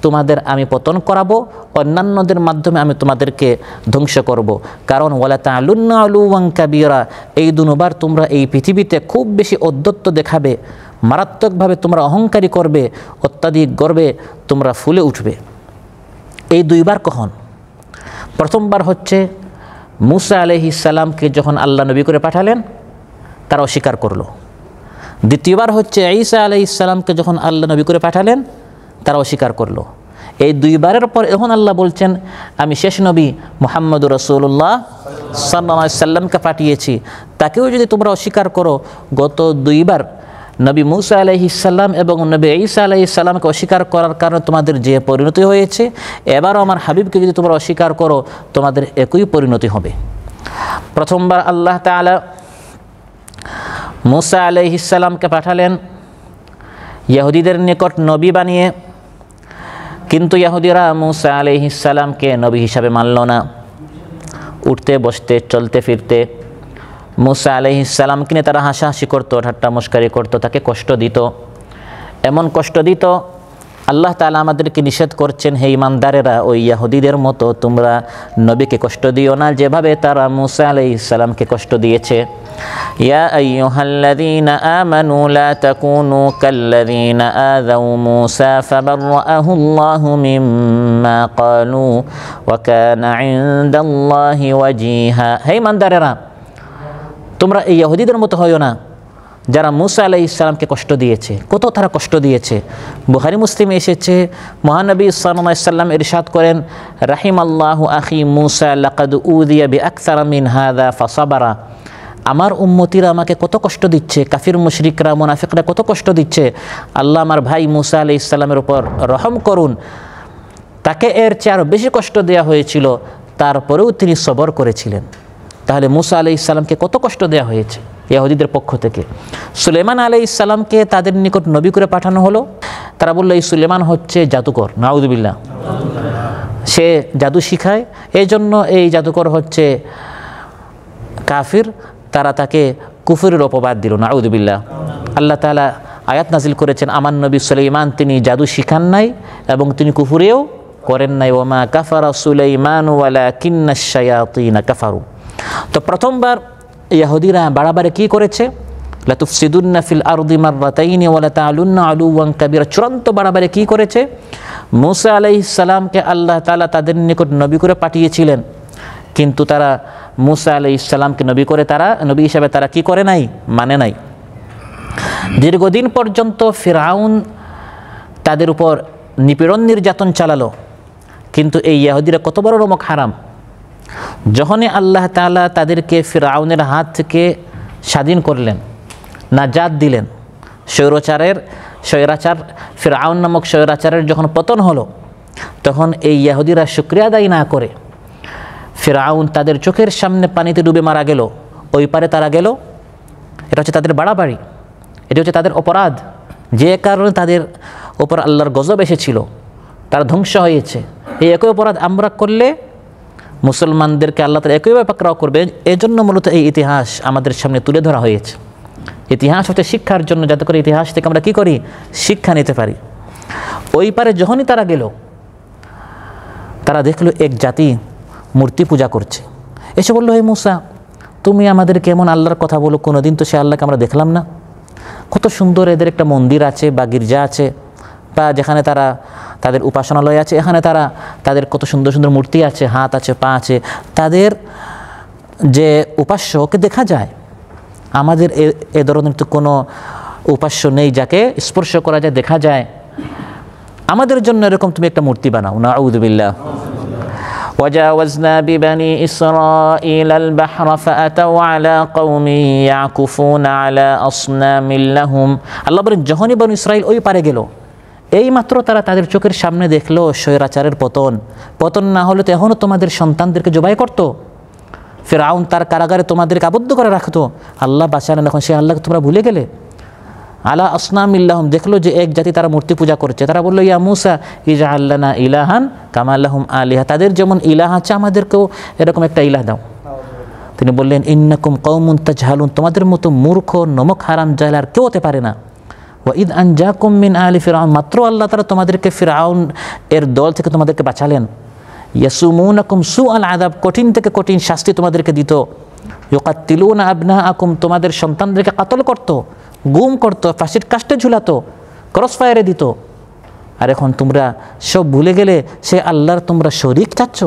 Speaker 2: তোমাদের আমি পতন করাবো, অন্যান্যদের মাধ্যমে আমি তোমাদেরকে ধ্বংস করব। কারণ ওয়ালা তা'লুন্না 'উলুওয়ান কাবীরা, এই 2বার তোমরা এই পৃথিবীতে খুব বেশি ঔদ্ধত্য দেখাবে, মারাত্মকভাবে তোমরা অহংকারী করবে, অত্যাধিক গর্বে তোমরা ফুলে উঠবে। এই 2বার কখন? প্রথমবার হচ্ছে মুসা আলাইহিস সালামকে যখন আল্লাহ নবী করে পাঠালেন, তারা অস্বীকার করলো। দ্বিতীয়বার হচ্ছে ঈসা আলাইহিস সালামকে যখন আল্লাহ নবী করে পাঠালেন, তারা অস্বীকার করলো। এই দুইবারের পর এখন আল্লাহ বলছেন আমি শেষ নবী মুহাম্মদুর রাসূলুল্লাহ সাল্লাল্লাহু আলাইহি সাল্লামকে পাঠিয়েছি, তাকেও যদি তোমরা অস্বীকার করো, গত দুইবার নবী মুসা আলাইহিস সালাম এবং নবী ঈসা আলাইহিস সালামকে অস্বীকার করার কারণে তোমাদের যে পরিণতি হয়েছে, এবারও আমার হাবিবকে যদি তোমরা অস্বীকার করো তোমাদের একই পরিণতি হবে। প্রথমবার আল্লাহ তাআলা মুসা আলাইহিস সালামকে পাঠালেন ইহুদিদের নিকট নবী বানিয়ে, কিন্তু ইহুদিরা মুসা আলাইহিস সালামকে নবী হিসাবে মানল না। উঠতে বসতে চলতে ফিরতে মুসা আলাইহিস সালামকে নিয়ে তারা হাসাহাসি করতো, ঠাট্টা মস্কারি করতো, তাকে কষ্ট দিত। এমন কষ্ট দিত আল্লাহ তাআলা আমাদেরকে নিষেধ করছেন, হে ইমানদারেরা ওই ইহুদিদের মতো তোমরা নবীকে কষ্ট দিও না যেভাবে তারা মুসা আলাইহিস সালামকে কষ্ট দিয়েছে। ইয়া আইয়ুহাল্লাযীনা আমানু লা তাকুনু কাল্লাযীনা আযাউ মুসা ফাবাররাআহু আল্লাহু মিম্মা ক্বালু ওয়া কানা ইনদাল্লাহি ওয়াজিহা। হে ইমানদারেরা তোমরা এই ইহুদিদের মতো হইও না যারা মুসা আলাইহিস সালামকে কষ্ট দিয়েছে। কত তারা কষ্ট দিয়েছে, বুখারী মুসলিমে এসেছে, মহানবী সাল্লাল্লাহু আলাইহি সাল্লাম ইরশাদ করেন, রাহিমাল্লাহু আখি মুসা লাকাদ উযিয়া বিআকসারা মিন হাযা ফাসাবারা। আমার উম্মতিরা আমাকে কত কষ্ট দিচ্ছে, কাফির মুশরিকরা মুনাফিকরা কত কষ্ট দিচ্ছে, আল্লাহ আমার ভাই মুসা আলাইহিস সালামের উপর রহম করুন, তাকে এর চেয়ে আরও বেশি কষ্ট দেওয়া হয়েছিল, তারপরেও তিনি সবর করেছিলেন। তাহলে মুসা আলাইহিস সালামকে কত কষ্ট দেওয়া হয়েছে ইহুদিদের পক্ষ থেকে। সুলেমান আলাইহিস সালামকে তাদের নিকট নবী করে পাঠানো হলো, তারা বলল এই সুলেমান হচ্ছে জাদুকর, নাউযুবিল্লাহ, সে জাদু শিখায়, এই জন্য এই জাদুকর হচ্ছে কাফির। তারা তাকে কুফরের অপবাদ দিল, নাউযুবিল্লাহ। আল্লাহ তাআলা আয়াত নাজিল করেছেন, আমার নবী সুলাইমান তিনি জাদু শিখান নাই এবং তিনি কুফরেও করেন নাই, ওমা কাফারা সুলাইমান ওয়ালাকিন্নাশ শায়াতিন কাফারু। তো প্রথমবার ইহুদিরা বাড়াবাড়ি কী করেছে, লাতুফসিদুন্না ফিল আরদি মাররাতাইনি ওয়া লাতা'লুন্না আলুওয়ান কাবীরা, চূড়ান্ত বাড়াবাড়ি কী করেছে। মুসা আলাইহিস সালামকে আল্লাহ তাআলা তাদের নিকট নবী করে পাঠিয়েছিলেন, কিন্তু তারা মুসা আলাইহিস সালামকে নবী হিসাবে তারা কি করে নাই, মানে নাই। দীর্ঘদিন পর্যন্ত ফিরআউন তাদের উপর নিপীড়ন নির্যাতন চালালো, কিন্তু এই ইহুদিরা কত বড় রমক হারাম। যখনই আল্লাহ তাআলা তাদেরকে ফিরআউনের হাত থেকে স্বাধীন করলেন, নাজাত দিলেন, স্বৈরাচার ফিরআউন নামক স্বৈরাচারের যখন পতন হলো, তখন এই ইহুদিরা শুকরিয়া আদায় না করে ফিরআউন তাদের চোখের সামনে পানিতে ডুবে মারা গেল, ওই পারে তারা গেল। এটা হচ্ছে তাদের বাড়াবাড়ি, এটা হচ্ছে তাদের অপরাধ, যে কারণে তাদের ওপর আল্লাহর গজব এসেছিল, তারা ধ্বংস হয়েছে। এই একই অপরাধ আমরা করলে মুসলমানদেরকে আল্লাহ তাআলা একইভাবে পাকড়াও করবেন। এজন্য মূলত এই ইতিহাস আমাদের সামনে তুলে ধরা হয়েছে। ইতিহাস হচ্ছে শিক্ষার জন্য, যাতে করে ইতিহাস থেকে আমরা কী করি, শিক্ষা নিতে পারি। ওই পারে যখনই তারা গেল, তারা দেখলো এক জাতি মূর্তি পূজা করছে। এসে বললো, হে মুসা, তুমি আমাদেরকে এমন আল্লাহর কথা বলো, কোনোদিন তো সে আল্লাহকে আমরা দেখলাম না। কত সুন্দর এদের একটা মন্দির আছে বা গির্জা আছে, বা যেখানে তাদের উপাসনালয় আছে, এখানে তাদের কত সুন্দর সুন্দর মূর্তি আছে, হাত আছে, পা আছে, তাদের যে উপাস্য ওকে দেখা যায়। আমাদের এ ধরনের তো কোনো উপাস্য নেই যাকে স্পর্শ করা যায়, দেখা যায়। আমাদের জন্য এরকম তুমি একটা মূর্তি বানাও, নাউযু বিল্লাহ। وجاوزنا ببني إسرائيل البحر فأتوا على قوم يعكفون على أصنام لهم। আল্লাহ বলেন, যখনই বনি ইসরাইল ওই পারে গেল, এই মাত্র তারা তাদের চোখের সামনে দেখলো স্বৈরাচারের পতন না হলে তো এখনও তোমাদের সন্তানদেরকে জবাই করতো, ফিরআউন তার কারাগারে তোমাদেরকে আবদ্ধ করে রাখতো। আল্লাহ বাঁচালেন, এখন সে আল্লাহকে তোমরা ভুলে গেলে। আলা আসনামিল্লাহুম, দেখলো যে এক জাতি তারা মূর্তি পূজা করছে। তারা বললো, ইয়া মুসা ইজআল লানা ইলাহান কামা লাহুম আলিহা, তাদের যেমন ইলাহ আছে আমাদেরকেও এরকম একটা ইলাহ দাও। তিনি বললেন, ইন্নাকুম কওমুন তাজহালুন, তোমাদের মতো মূর্খ নমক হারাম জাহেল আর কেউ হতে পারে না। ওয়া ইদ আনজাকুম মিন আলি ফিরআউন, মাত্র আল্লাহ তাআলা তোমাদেরকে ফিরআউন এর দল থেকে তোমাদেরকে বাঁচালেন। ইয়াসুমুনাকুম সুআল আযাব, কঠিন থেকে কঠিন শাস্তি তোমাদেরকে দিত। ইউকাত্তিলুনা আবনাআকুম, তোমাদের সন্তানদেরকে কাতল করত, গুম করত, ফাঁসির কাস্টে ঝুলাতো, ক্রস ফায়ারে দিত। আর এখন তোমরা সব ভুলে গেলে সে আল্লাহর তোমরা শরীক চাচ্ছ।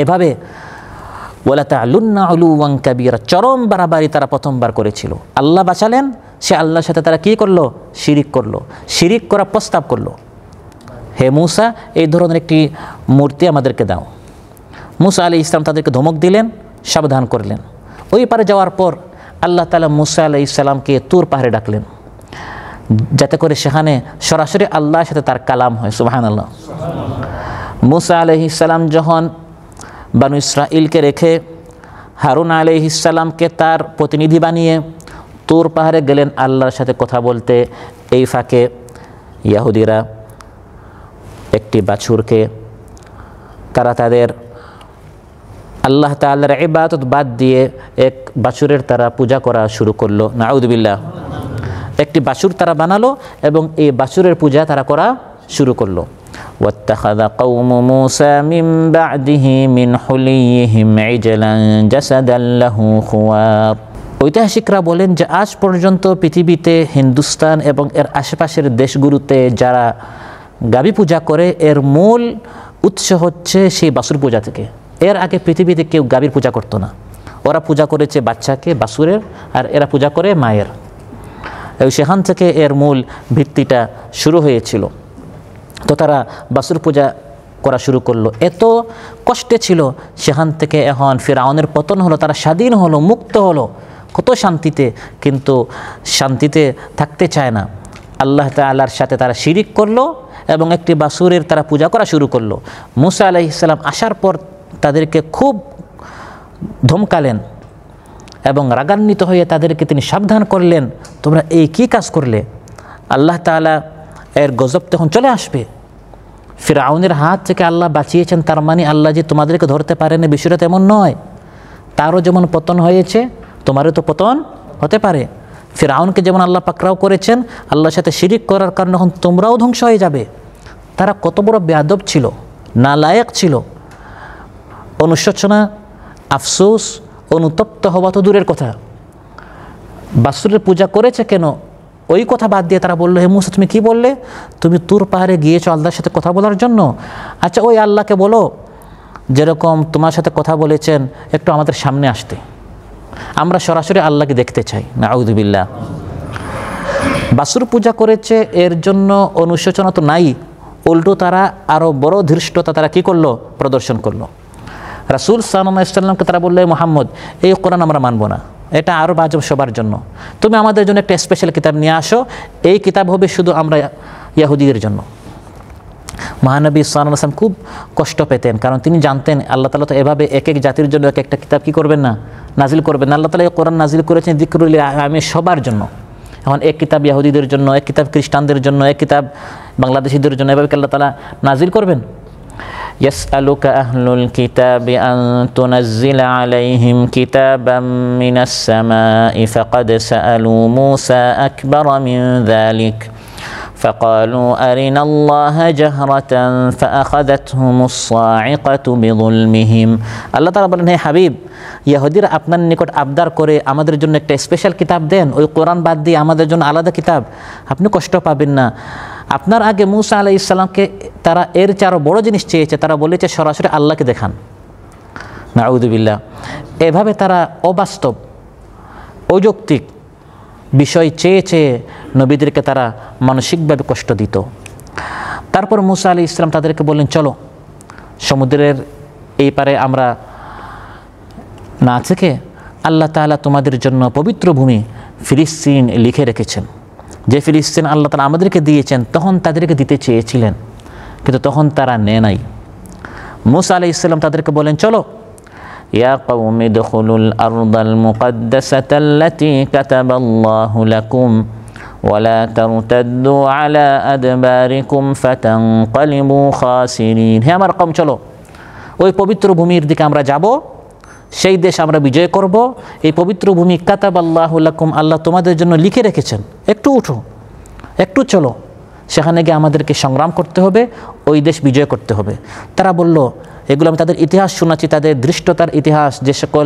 Speaker 2: এভাবে ওয়ালা তা'লুন্না উলুওয়ান কাবীরা, চরম বাড়াবাড়ি তারা প্রথমবার করেছিল। আল্লাহ বাঁচালেন, সে আল্লাহর সাথে তারা কী করলো, শিরিক করলো, শিরিক করা প্রস্তাব করলো। হে মূসা, এই ধরনের একটি মূর্তি আমাদেরকে দাও। মূসা আলাইহিস সালাম তাদেরকে ধমক দিলেন, সাবধান করলেন। ওই পারে যাওয়ার পর আল্লাহ তাআলা মূসা আলাইহিস সালামকে তুর পাহাড়ে ডাকলেন, যাতে করে সেখানে সরাসরি আল্লাহর সাথে তার কালাম হয়। সুবহানাল্লাহ। মূসা আলাইহিস সালাম যখন বানু ইসরাঈলকে রেখে হারুন আলাইহিস সালামকে তার প্রতিনিধি বানিয়ে তুর পাহাড়ে গেলেন আল্লাহর সাথে কথা বলতে, এই ফাঁকে ইহুদিরা একটি বাছুরকে তারা তাদের আল্লাহ তাআলার ইবাদত বাদ দিয়ে এক বাছুরের তারা পূজা করা শুরু করলো। নাউযুবিল্লাহ। একটি বাছুর তারা বানালো এবং এই বাছুরের পূজা তারা করা শুরু করলো। واتخذ قوم موسى من بعده من حليهم عجلا جسدا له خوار। ঐতিহাসিকরা বলেন যে আজ পর্যন্ত পৃথিবীতে হিন্দুস্তান এবং এর আশেপাশের দেশগুলোতে যারা গাভী পূজা করে এর মূল উৎস হচ্ছে সেই বাছুর পূজা থেকে। এর আগে পৃথিবীতে কেউ গাভীর পূজা করতো না। ওরা পূজা করেছে বাচ্চাকে, বাছুরের, আর এরা পূজা করে মায়ের। সেখান থেকে এর মূল ভিত্তিটা শুরু হয়েছিল। তো তারা বাছুর পূজা করা শুরু করলো। এত কষ্টে ছিল, সেখান থেকে এখন ফিরআউনের পতন হলো, তারা স্বাধীন হলো, মুক্ত হলো, কত শান্তিতে। কিন্তু শান্তিতে থাকতে চায় না। আল্লাহ তাআলার সাথে তারা শিরিক করলো এবং একটি বাছুরের তারা পূজা করা শুরু করলো। মূসা আলাইহিস সালাম আসার পর তাদেরকে খুব ধমকালেন এবং রাগান্বিত হয়ে তাদেরকে তিনি সাবধান করলেন, তোমরা এই কী কাজ করলে? আল্লাহ তাআলা এর গজব তখন চলে আসবে। ফিরআউনের হাত থেকে আল্লাহ বাঁচিয়েছেন, তার মানে আল্লাহ যে তোমাদেরকে ধরতে পারেন, বিষয়টা তেমন নয়। তারও যেমন পতন হয়েছে, তোমারও তো পতন হতে পারে। ফিরআউনকে যেমন আল্লাহ পাকড়াও করেছেন, আল্লাহর সাথে শিরিক করার কারণে এখন তোমরাও ধ্বংস হয়ে যাবে। তারা কত বড় বেয়াদব ছিল, নালায়েক ছিল। অনুশোচনা, আফসোস, অনুতপ্ত হওয়া তো দূরের কথা, বাছুরের পূজা করেছে কেন ওই কথা বাদ দিয়ে তারা বললো, হে মূসা তুমি কি বললে? তুমি তুর পাহাড়ে গিয়েছো আল্লাহর সাথে কথা বলার জন্য? আচ্ছা ওই আল্লাহকে বলো যেরকম তোমার সাথে কথা বলেছেন একটু আমাদের সামনে আসতে, আমরা সরাসরি আল্লাহকে দেখতে চাই। নাউযুবিল্লাহ। বাছুর পূজা করেছে এর জন্য অনুশোচনা তো নাই, উল্টো তারা আরও বড় ধৃষ্টতা তারা কি করলো? প্রদর্শন করলো। রাসূল সাল্লাল্লাহু আলাইহি ওয়াসাল্লামকে তারা বললো, মুহাম্মদ এই কোরআন আমরা মানবো না, এটা আরও বাজব সবার জন্য। তুমি আমাদের জন্য একটা স্পেশাল কিতাব নিয়ে আসো, এই কিতাব হবে শুধু আমরা ইহুদিদের জন্য। মহানবী সাল্লাল্লাহু আলাইহি ওয়াসাল্লাম খুব কষ্ট পেতেন, কারণ তিনি জানতেন আল্লাহ তাআলা তো এভাবে এক এক জাতির জন্য এক একটা কিতাব কি করবেন না, নাজিল করবেন না। আল্লাহ তাআলা এই কোরআন নাজিল করেছেন যিকরুল আলামিন সবার জন্য। এখন এক কিতাব ইহুদিদের জন্য, এক কিতাব খ্রিস্টানদের জন্য, এক কিতাব বাংলাদেশিদের জন্য, এভাবে আল্লাহ তাআলা নাজিল করবেন? يسألك أهل الكتاب أن تنزل عليهم كتابا من السماء فقد سألوا موسى أكبر من ذلك فقالوا أرنا الله جهرة فأخذتهم الصاعقة بظلمهم। আল্লাহ তাআলা বলেন, হে হাবিব, ইহুদিরা আপনার নিকট আবদার করে আমাদের জন্য একটা স্পেশাল কিতাব দেন, ওই কোরআন বাদ দিয়ে আমাদের জন্য আলাদা কিতাব। আপনি কষ্ট পাবেন না। আপনার আগে মূসা আলাইহিস সালামকে তারা এর চেয়ে আরও বড় জিনিস চেয়েছে, তারা বলেছে সরাসরি আল্লাহকে দেখান। নাউযুবিল্লাহ। এভাবে তারা অবাস্তব, অযৌক্তিক বিষয় চেয়ে চেয়ে নবীদেরকে তারা মানসিকভাবে কষ্ট দিত। তারপর মূসা আলাইহিস সালাম তাদেরকে বললেন, চলো সমুদ্রের এই পারে আমরা না থেকে আল্লাহ তাআলা তোমাদের জন্য পবিত্র ভূমি ফিলিস্তিন লিখে রেখেছেন। যে ফিলিস্তিন আল্লাহ তাআলা আমাদেরকে দিয়েছেন, তখন তাদেরকে দিতে চেয়েছিলেন, কিন্তু তখন তারা নেয় নাই। মূসা আলাইহিস সালাম তাদেরকে বলেন, চলো ইয়া কওমি দুখুলুল আরদাল মুকদ্দাসাতাল্লাতী কাতাবাল্লাহু লাকুম ওয়ালা তারতাদ্দু আলা আদবারিকুম ফাতানকালিবু খাসিরিন। হে আমার কওম, চলো ওই পবিত্র ভূমির দিকে আমরা যাব, সেই দেশ আমরা বিজয় করব। এই পবিত্র ভূমি কাতাবাল্লাহু লাকুম, আল্লাহ তোমাদের জন্য লিখে রেখেছেন। একটু উঠো, একটু চলো, সেখানে গিয়ে আমাদেরকে সংগ্রাম করতে হবে, ওই দেশ বিজয় করতে হবে। তারা বলল, এগুলো আমি তাদের ইতিহাস শোনাচ্ছি, তাদের দৃষ্টতার ইতিহাস, যে সকল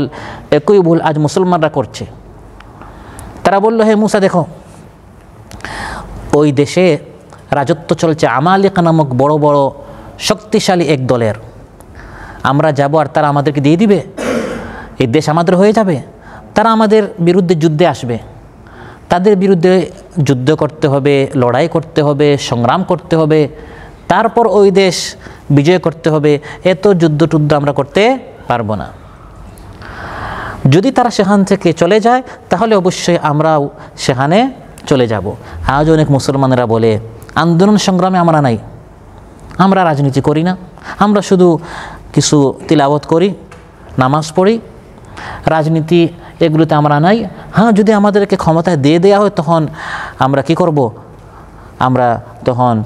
Speaker 2: একই ভুল আজ মুসলমানরা করছে। তারা বলল, হে মূসা দেখো, ওই দেশে রাজত্ব চলছে আমালিকা নামক বড় বড় শক্তিশালী এক দলের। আমরা যাব আর তারা আমাদেরকে দিয়ে দিবে, এই দেশ আমাদের হয়ে যাবে। তারা আমাদের বিরুদ্ধে যুদ্ধে আসবে, তাদের বিরুদ্ধে যুদ্ধ করতে হবে, লড়াই করতে হবে, সংগ্রাম করতে হবে, তারপর ওই দেশ বিজয় করতে হবে, এত যুদ্ধ টুদ্ধ আমরা করতে পারবো না। যদি তারা সেখান থেকে চলে যায় তাহলে অবশ্যই আমরাও সেখানে চলে যাব। আজ অনেক মুসলমানেরা বলে আন্দোলন সংগ্রামে আমরা নাই, আমরা রাজনীতি করি না, আমরা শুধু কিছু তিলাওয়াত করি, নামাজ পড়ি, রাজনীতি এগুলোতে আমরা নাই। হ্যাঁ, যদি আমাদেরকে ক্ষমতায় দিয়ে দেওয়া হয় তখন আমরা কি করব? আমরা তখন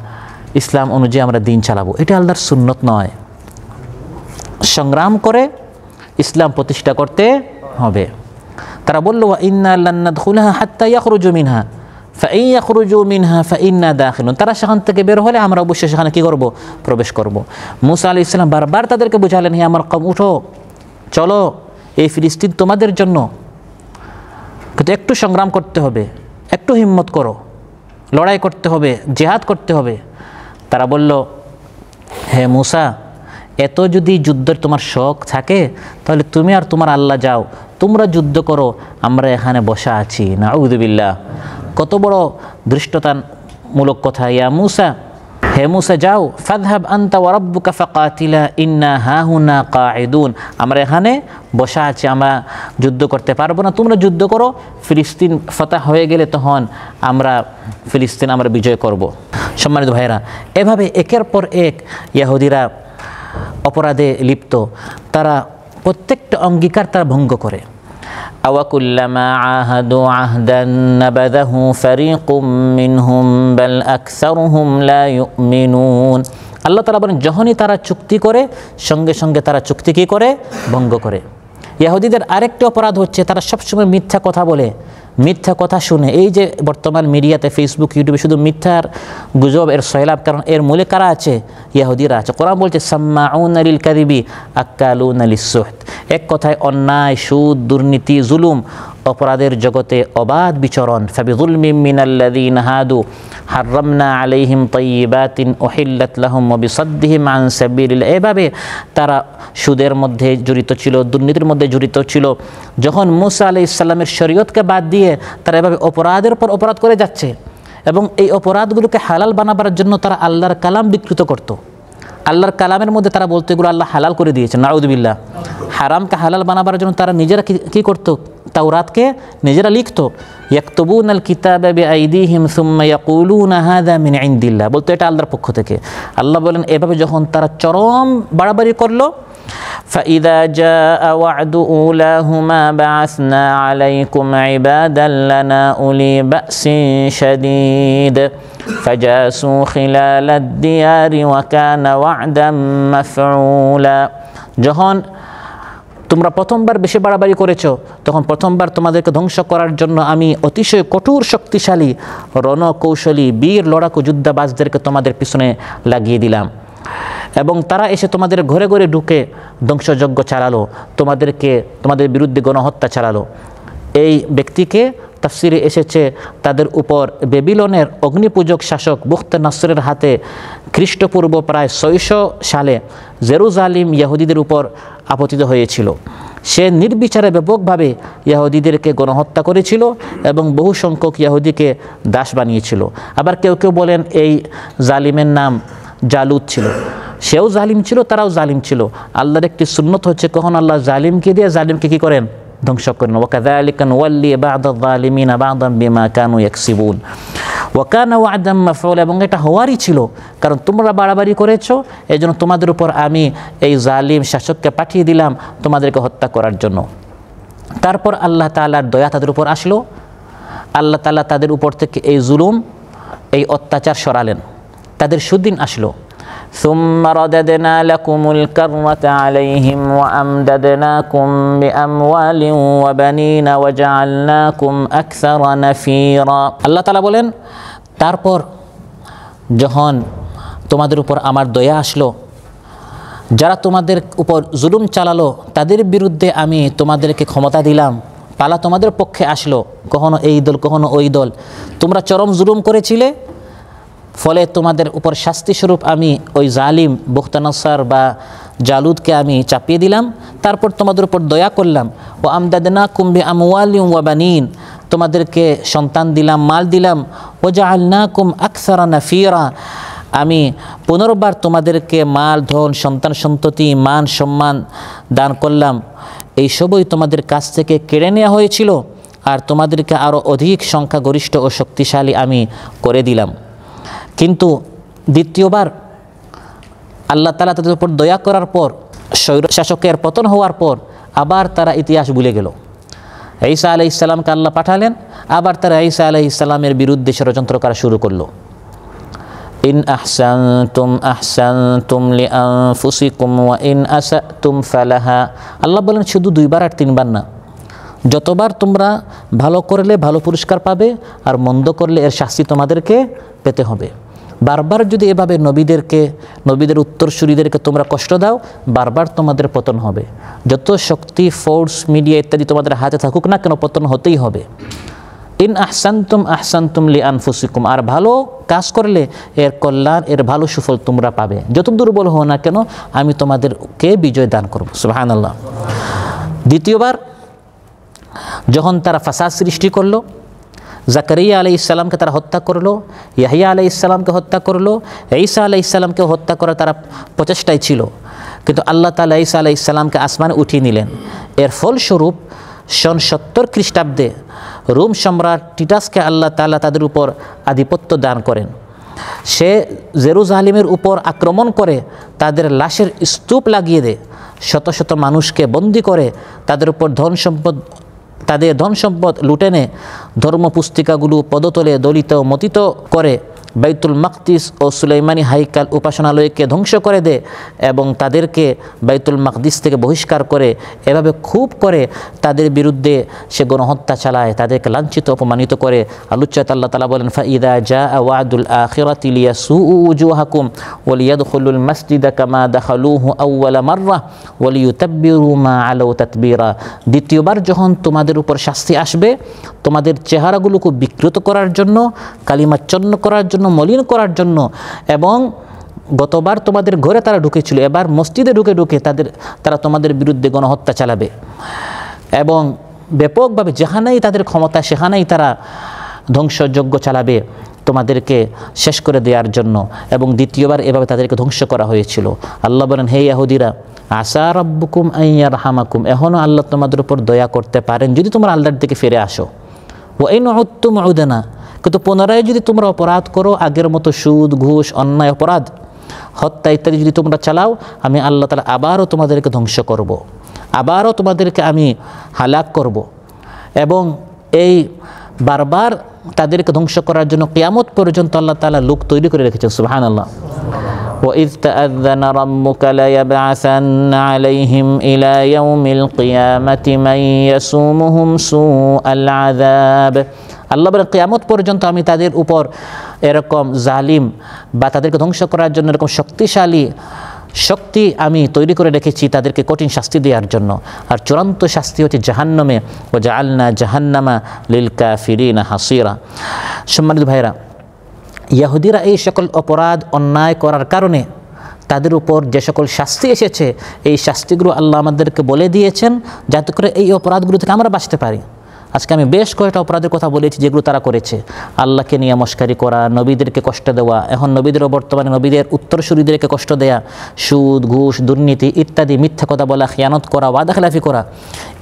Speaker 2: ইসলাম অনুযায়ী আমরা দিন চালাবো। এটা আল্লাহর সুন্নত নয়। সংগ্রাম করে ইসলাম প্রতিষ্ঠা করতে হবে। তারা বলল ইন্না লান নাদখুলাহা হাত্তা ইয়াখরুজু মিনহা ফাইন ইয়াখরুজু মিনহা ফাইন্না দাখিলুন। তারা সেখান থেকে বের হলে আমরা অবশ্যই সেখানে কি করব? প্রবেশ করব। মুসা আলাইহিস সালাম বারবার তাদেরকে বুঝালেন, হে আমার কওম, উঠো, চলো, এই ফিলিস্তিন তোমাদের জন্য, কিন্তু একটু সংগ্রাম করতে হবে, একটু হিম্মত করো, লড়াই করতে হবে, জিহাদ করতে হবে। তারা বলল, হে মুসা, এত যদি যুদ্ধের তোমার শখ থাকে তাহলে তুমি আর তোমার আল্লাহ যাও, তোমরা যুদ্ধ করো, আমরা এখানে বসা আছি। নাউযুবিল্লাহ, কত বড় দৃষ্টতামূলক কথা। ইয়া মুসা, হে মুসা যাও, ফাযহাব আনতা ওয়া রাব্বুকা ফাকাতিলা ইন্না হাহুনা কাঈদুন, আমরা এখানে বসা আছি, আমরা যুদ্ধ করতে পারবো না, তোমরা যুদ্ধ করো, ফিলিস্তিন ফাতাহ হয়ে গেলে তখন আমরা ফিলিস্তিন আমরা বিজয় করব। সম্মানিত ভাইরা, এভাবে একের পর এক ইহুদিরা অপরাধে লিপ্ত, তারা প্রত্যেকটা অঙ্গীকার তারা ভঙ্গ করে। আওয়াকুল্লামা আহাদু আহদান নাবাযাহু ফারিকুম মিনহুম বাল আকসারুহুম লা ইউমিনুন। আল্লাহ তাআলা বলেন, যখনই তারা চুক্তি করে সঙ্গে সঙ্গে তারা চুক্তি কি করে? ভঙ্গ করে। ইহুদিদের আরেকটি অপরাধ হচ্ছে তারা সবসময় মিথ্যা কথা বলে, মিথ্যা কথা শুনে। এই যে বর্তমান মিডিয়াতে ফেসবুক, ইউটিউবে শুধু মিথ্যার গুজব, এর সয়লাব, কারণ এর মূলে কারা আছে? ইহুদিরা আছে। কোরআন বলছে সাম্মাউনা লিল কাযিবি আক্কালুনা লিস-সুহত। এক কথায় অন্যায়, সুদ, দুর্নীতি, জুলুম, অপরাধের জগতে অবাধ বিচরণ। ফাবিযুলমিম মিনাল্লাযীনা হাদু হাররামনা আলাইহিম তাইয়্যিবাতিন উহিল্লাত লাহুম ওয়া বিসাদ্দিহিম আন সাবিলিল্লাহ। এভাবে তারা সুদের মধ্যে জড়িত ছিল, দুর্নীতির মধ্যে জড়িত ছিল। যখন মুসা আলাইহিস সালামের শরীয়তকে বাদ দিয়ে তারা এভাবে অপরাধের পর অপরাধ করে যাচ্ছে এবং এই অপরাধগুলোকে হালাল বানাবার জন্য তারা আল্লাহর কালাম বিকৃত করত। আল্লাহর কালামের মধ্যে তারা বলতো এগুলো আল্লাহ হালাল করে দিয়েছেন, নাউযুবিল্লাহ। হারামকে হালাল বানাবার জন্য তারা নিজেরা কি করতো? তাওরাতকে নিজেরা লিখতো। ইয়াকতুবুনাল কিতাবা বিআইদিহিম সুম্মা ইয়াকুলুনা হাযা মিন ইনদিল্লাহ, বলতো এটা আল্লাহর পক্ষ থেকে। আল্লাহ বলেন, এভাবে যখন তারা চরম বাড়াবাড়ি করলো, فإذا جاء وعد أولاهما بعثنا عليكم عبادا لنا أولي بأس شديد فجاسوا خلال الديار وكان وعدا مفعولا। যখন তোমরা প্রথমবার বেশি বাড়াবাড়ি করেছো, তখন প্রথমবার তোমাদেরকে ধ্বংস করার জন্য আমি অতিশয় কঠোর শক্তিশালী রণকৌশলী বীর লড়াকু যুদ্ধবাজদেরকে তোমাদের পিছনে লাগিয়ে দিলাম এবং তারা এসে তোমাদের ঘরে ঘরে ঢুকে ধ্বংসযজ্ঞ চালালো, তোমাদের বিরুদ্ধে গণহত্যা চালালো। এই ব্যক্তিকে তাফসিরে এসেছে তাদের উপর বেবিলনের অগ্নিপূজক শাসক বুখত-নসরের হাতে খ্রিস্টপূর্ব প্রায় 600 সালে জেরুজালিম ইহুদিদের উপর আপতিত হয়েছিল। সে নির্বিচারে ব্যাপকভাবে ইহুদিদেরকে গণহত্যা করেছিল এবং বহু সংখ্যক ইহুদিকে দাস বানিয়েছিল। আবার কেউ কেউ বলেন এই জালিমের নাম জালুত ছিল, সেও জালিম ছিল, তারাও জালিম ছিল। আল্লাহর একটি সুন্নত হচ্ছে কখন আল্লাহ জালিমকে দিয়ে জালিমকে কি করেন? ধ্বংস করেন। ওয়াকাযালিকা নুওয়াল্লি বা'দায যালিমিনা বা'দান বিমা কানু ইয়াকসিবুন ওয়া কানা ওয়া'দাম মাফউলা। এবং এটা হওয়ারই ছিল, কারণ তোমরা বাড়াবাড়ি করেছো, এই জন্য তোমাদের উপর আমি এই জালিম শাসককে পাঠিয়ে দিলাম তোমাদেরকে হত্যা করার জন্য। তারপর আল্লাহ তাআলার দয়া তাদের উপর আসলো। আল্লাহ তাআলা তাদের উপর থেকে এই জুলুম, এই অত্যাচার সরালেন, তাদের সুদিন আসলো। সুম্মা রাদাদনা লাকুমুল কাররাতা আলাইহিম ওয়া আমদাদনাকুম বিআমওয়ালিন ওয়া বানিনা ওয়া জাআলনাকুম আকসারা নাফীরা। আল্লাহ তাআলা বলেন, তারপর যখন তোমাদের উপর আমার দয়া আসলো, যারা তোমাদের উপর জুলুম চালালো তাদের বিরুদ্ধে আমি তোমাদেরকে ক্ষমতা দিলাম, পালা তোমাদের পক্ষে আসলো, কখনো এই দল কখনো ওই দল। তোমরা চরম জুলুম করেছিলে, ফলে তোমাদের উপর শাস্তিস্বরূপ আমি ওই জালিম বুখত-নসর বা জালুদকে আমি চাপিয়ে দিলাম। তারপর তোমাদের উপর দয়া করলাম। ও আমদাদনাকুম বিআমওয়ালিন ওয়া বানিন, তোমাদেরকে সন্তান দিলাম, মাল দিলাম। ও জাআলনাকুম আকসারা নাফীরা, আমি পুনর্বার তোমাদেরকে মাল, ধন, সন্তান, সন্ততি, মান, সম্মান দান করলাম। এই সবই তোমাদের কাছ থেকে কেড়ে নেওয়া হয়েছিল, আর তোমাদেরকে আরও অধিক সংখ্যাগরিষ্ঠ ও শক্তিশালী আমি করে দিলাম। কিন্তু দ্বিতীয়বার আল্লাহ তাআলা তাদের উপর দয়া করার পর, স্বৈর শাসকের পতন হওয়ার পর আবার তারা ইতিহাস ভুলে গেল। ঈসা আলাইহিস সালামকে আল্লাহ পাঠালেন, আবার তারা ঈসা আলাইহিস সালামের বিরুদ্ধে ষড়যন্ত্র করা শুরু করলো। ইন আহসানতুম লিআনফুসিকুম ওয়া ইন আসাতুম ফালাহা। আল্লাহ বলেন শুধু 2 বার আর 3 বার না, যতবার তোমরা ভালো করলে ভালো পুরস্কার পাবে, আর মন্দ করলে এর শাস্তি তোমাদেরকে পেতে হবে। বারবার যদি এভাবে নবীদের উত্তরসূরিদেরকে তোমরা কষ্ট দাও, বারবার তোমাদের পতন হবে। যত শক্তি, ফোর্স, মিডিয়া ইত্যাদি তোমাদের হাতে থাকুক না কেন, পতন হতেই হবে। ইন আহসানতুম লিআনফুসিকুম, আর ভালো কাজ করলে এর কল্যাণ, এর ভালো সুফল তোমরা পাবে। যত দুর্বল হও না কেন, আমি তোমাদেরকে বিজয় দান করব। সুবহানাল্লাহ। দ্বিতীয়বার যখন তারা ফাসাদ সৃষ্টি করলো, জাকারিয়া আলাইহিস সালামকে তারা হত্যা করলো, ইয়াহিয়া আলাইহিস সালামকে হত্যা করলো, ঈসা আলাইহিস সালামকে হত্যা করার তারা প্রচেষ্টায় ছিল, কিন্তু আল্লাহ তাআলা ঈসা আলাইহিস সালামকে আসমানে উঠিয়ে নিলেন। এর ফলস্বরূপ সন 70 খ্রিস্টাব্দে রোম সম্রাট টিটাসকে আল্লাহ তাআলা তাদের উপর আধিপত্য দান করেন। সে জেরুজালেমের উপর আক্রমণ করে তাদের লাশের স্তূপ লাগিয়ে দেয়, শত শত মানুষকে বন্দী করে তাদের উপর তাদের ধন সম্পদ লুটে নেয়, ধর্মপুস্তিকাগুলো পদতলে দলিত ও মতিত করে, বাইতুল মাকদিস ও সুলাইমানি হাইকাল উপাসনালয়কে ধ্বংস করে দেয় এবং তাদেরকে বাইতুল মাকদিস থেকে বহিষ্কার করে। এভাবে খুব করে তাদের বিরুদ্ধে সে গণহত্যা চালায়, তাদেরকে লাঞ্ছিত অপমানিত করে। আল্লাহ তাআলা বলেন, ফাইদা জাআ ওয়াদুল আখিরাতি লিয়াসুউ উজুহাকুম ওয়া লিয়াদখুলুল মাসজিদা কামা দাখালুহু আউওয়ালা মাররা ওয়া লিইউতাব্বিরু মা আলাউ তাতবীরা। দ্বিতীয়বার যখন তোমাদের উপর শাস্তি আসবে, তোমাদের চেহারাগুলোকে বিকৃত করার জন্য, কালিমাচ্ছন্ন করার জন্য, মলিন করার জন্য, এবং গতবার তোমাদের ঘরে তারা ঢুকেছিল, এবার মসজিদে ঢুকে তারা তোমাদের বিরুদ্ধে গণহত্যা চালাবে এবং ব্যাপকভাবে যেখানেই তাদের ক্ষমতা সেখানেই তারা ধ্বংসযজ্ঞ চালাবে তোমাদেরকে শেষ করে দেওয়ার জন্য। এবং দ্বিতীয়বার এভাবে তাদেরকে ধ্বংস করা হয়েছিল। আল্লাহ বলেন, হে ইহুদিরা, আসা রাব্বুকুম আন ইয়ারহামাকুম, এখনও আল্লাহ তোমাদের উপর দয়া করতে পারেন যদি তোমরা আল্লাহর দিকে ফিরে আসো। ওয়া ইন উদতুম উদনা, কিন্তু পুনরায় যদি তোমরা অপরাধ করো, আগের মতো সুদ, ঘুষ, অন্যায়, অপরাধ, হত্যা ইত্যাদি যদি তোমরা চালাও, আমি আল্লাহ তাআলা আবারও তোমাদেরকে ধ্বংস করব, আবারও তোমাদেরকে আমি হালাক করব। এবং এই বারবার তাদেরকে ধ্বংস করার জন্য কিয়ামত পর্যন্ত আল্লাহ তাআলা লোক তৈরি করে রেখেছেন। সুবহানাল্লাহ। وَإِذْ تَأَذَّنَ رَبُّكَ لَيَبْعَثَنَّ عَلَيْهِمْ إِلَى يَوْمِ الْقِيَامَةِ مَنْ يَسُومُهُمْ سُوءَ الْعَذَابِ। আল্লাহ বলেন, কিয়ামত পর্যন্ত আমি তাদের উপর এরকম জালিম বা তাদেরকে ধ্বংস করার জন্য এরকম শক্তিশালী শক্তি আমি তৈরি করে রেখেছি তাদেরকে কঠিন শাস্তি দেওয়ার জন্য। আর চূড়ান্ত শাস্তি হচ্ছে জাহান্নামে, ওয়া জাআলনা জাহান্নামা লিল কাফিরিনা হাসিরা। সম্মানিত ভাইরা, ইহুদিরা এই সকল অপরাধ অন্যায় করার কারণে তাদের উপর যে সকল শাস্তি এসেছে, এই শাস্তিগুলো আল্লাহ আমাদেরকে বলে দিয়েছেন যাতে করে এই অপরাধগুলো থেকে আমরা বাঁচতে পারি। আজকে আমি বেশ কয়েকটা অপরাধের কথা বলেছি যেগুলো তারা করেছে। আল্লাহকে নিয়ে মশকারি করা, নবীদেরকে কষ্ট দেওয়া, এখন নবীদেরও বর্তমানে নবীদের উত্তরসূরিদেরকে কষ্ট দেয়া, সুদ, ঘুষ, দুর্নীতি ইত্যাদি, মিথ্যা কথা বলা, খিয়ানত করা, ওয়াদা খেলাফি করা,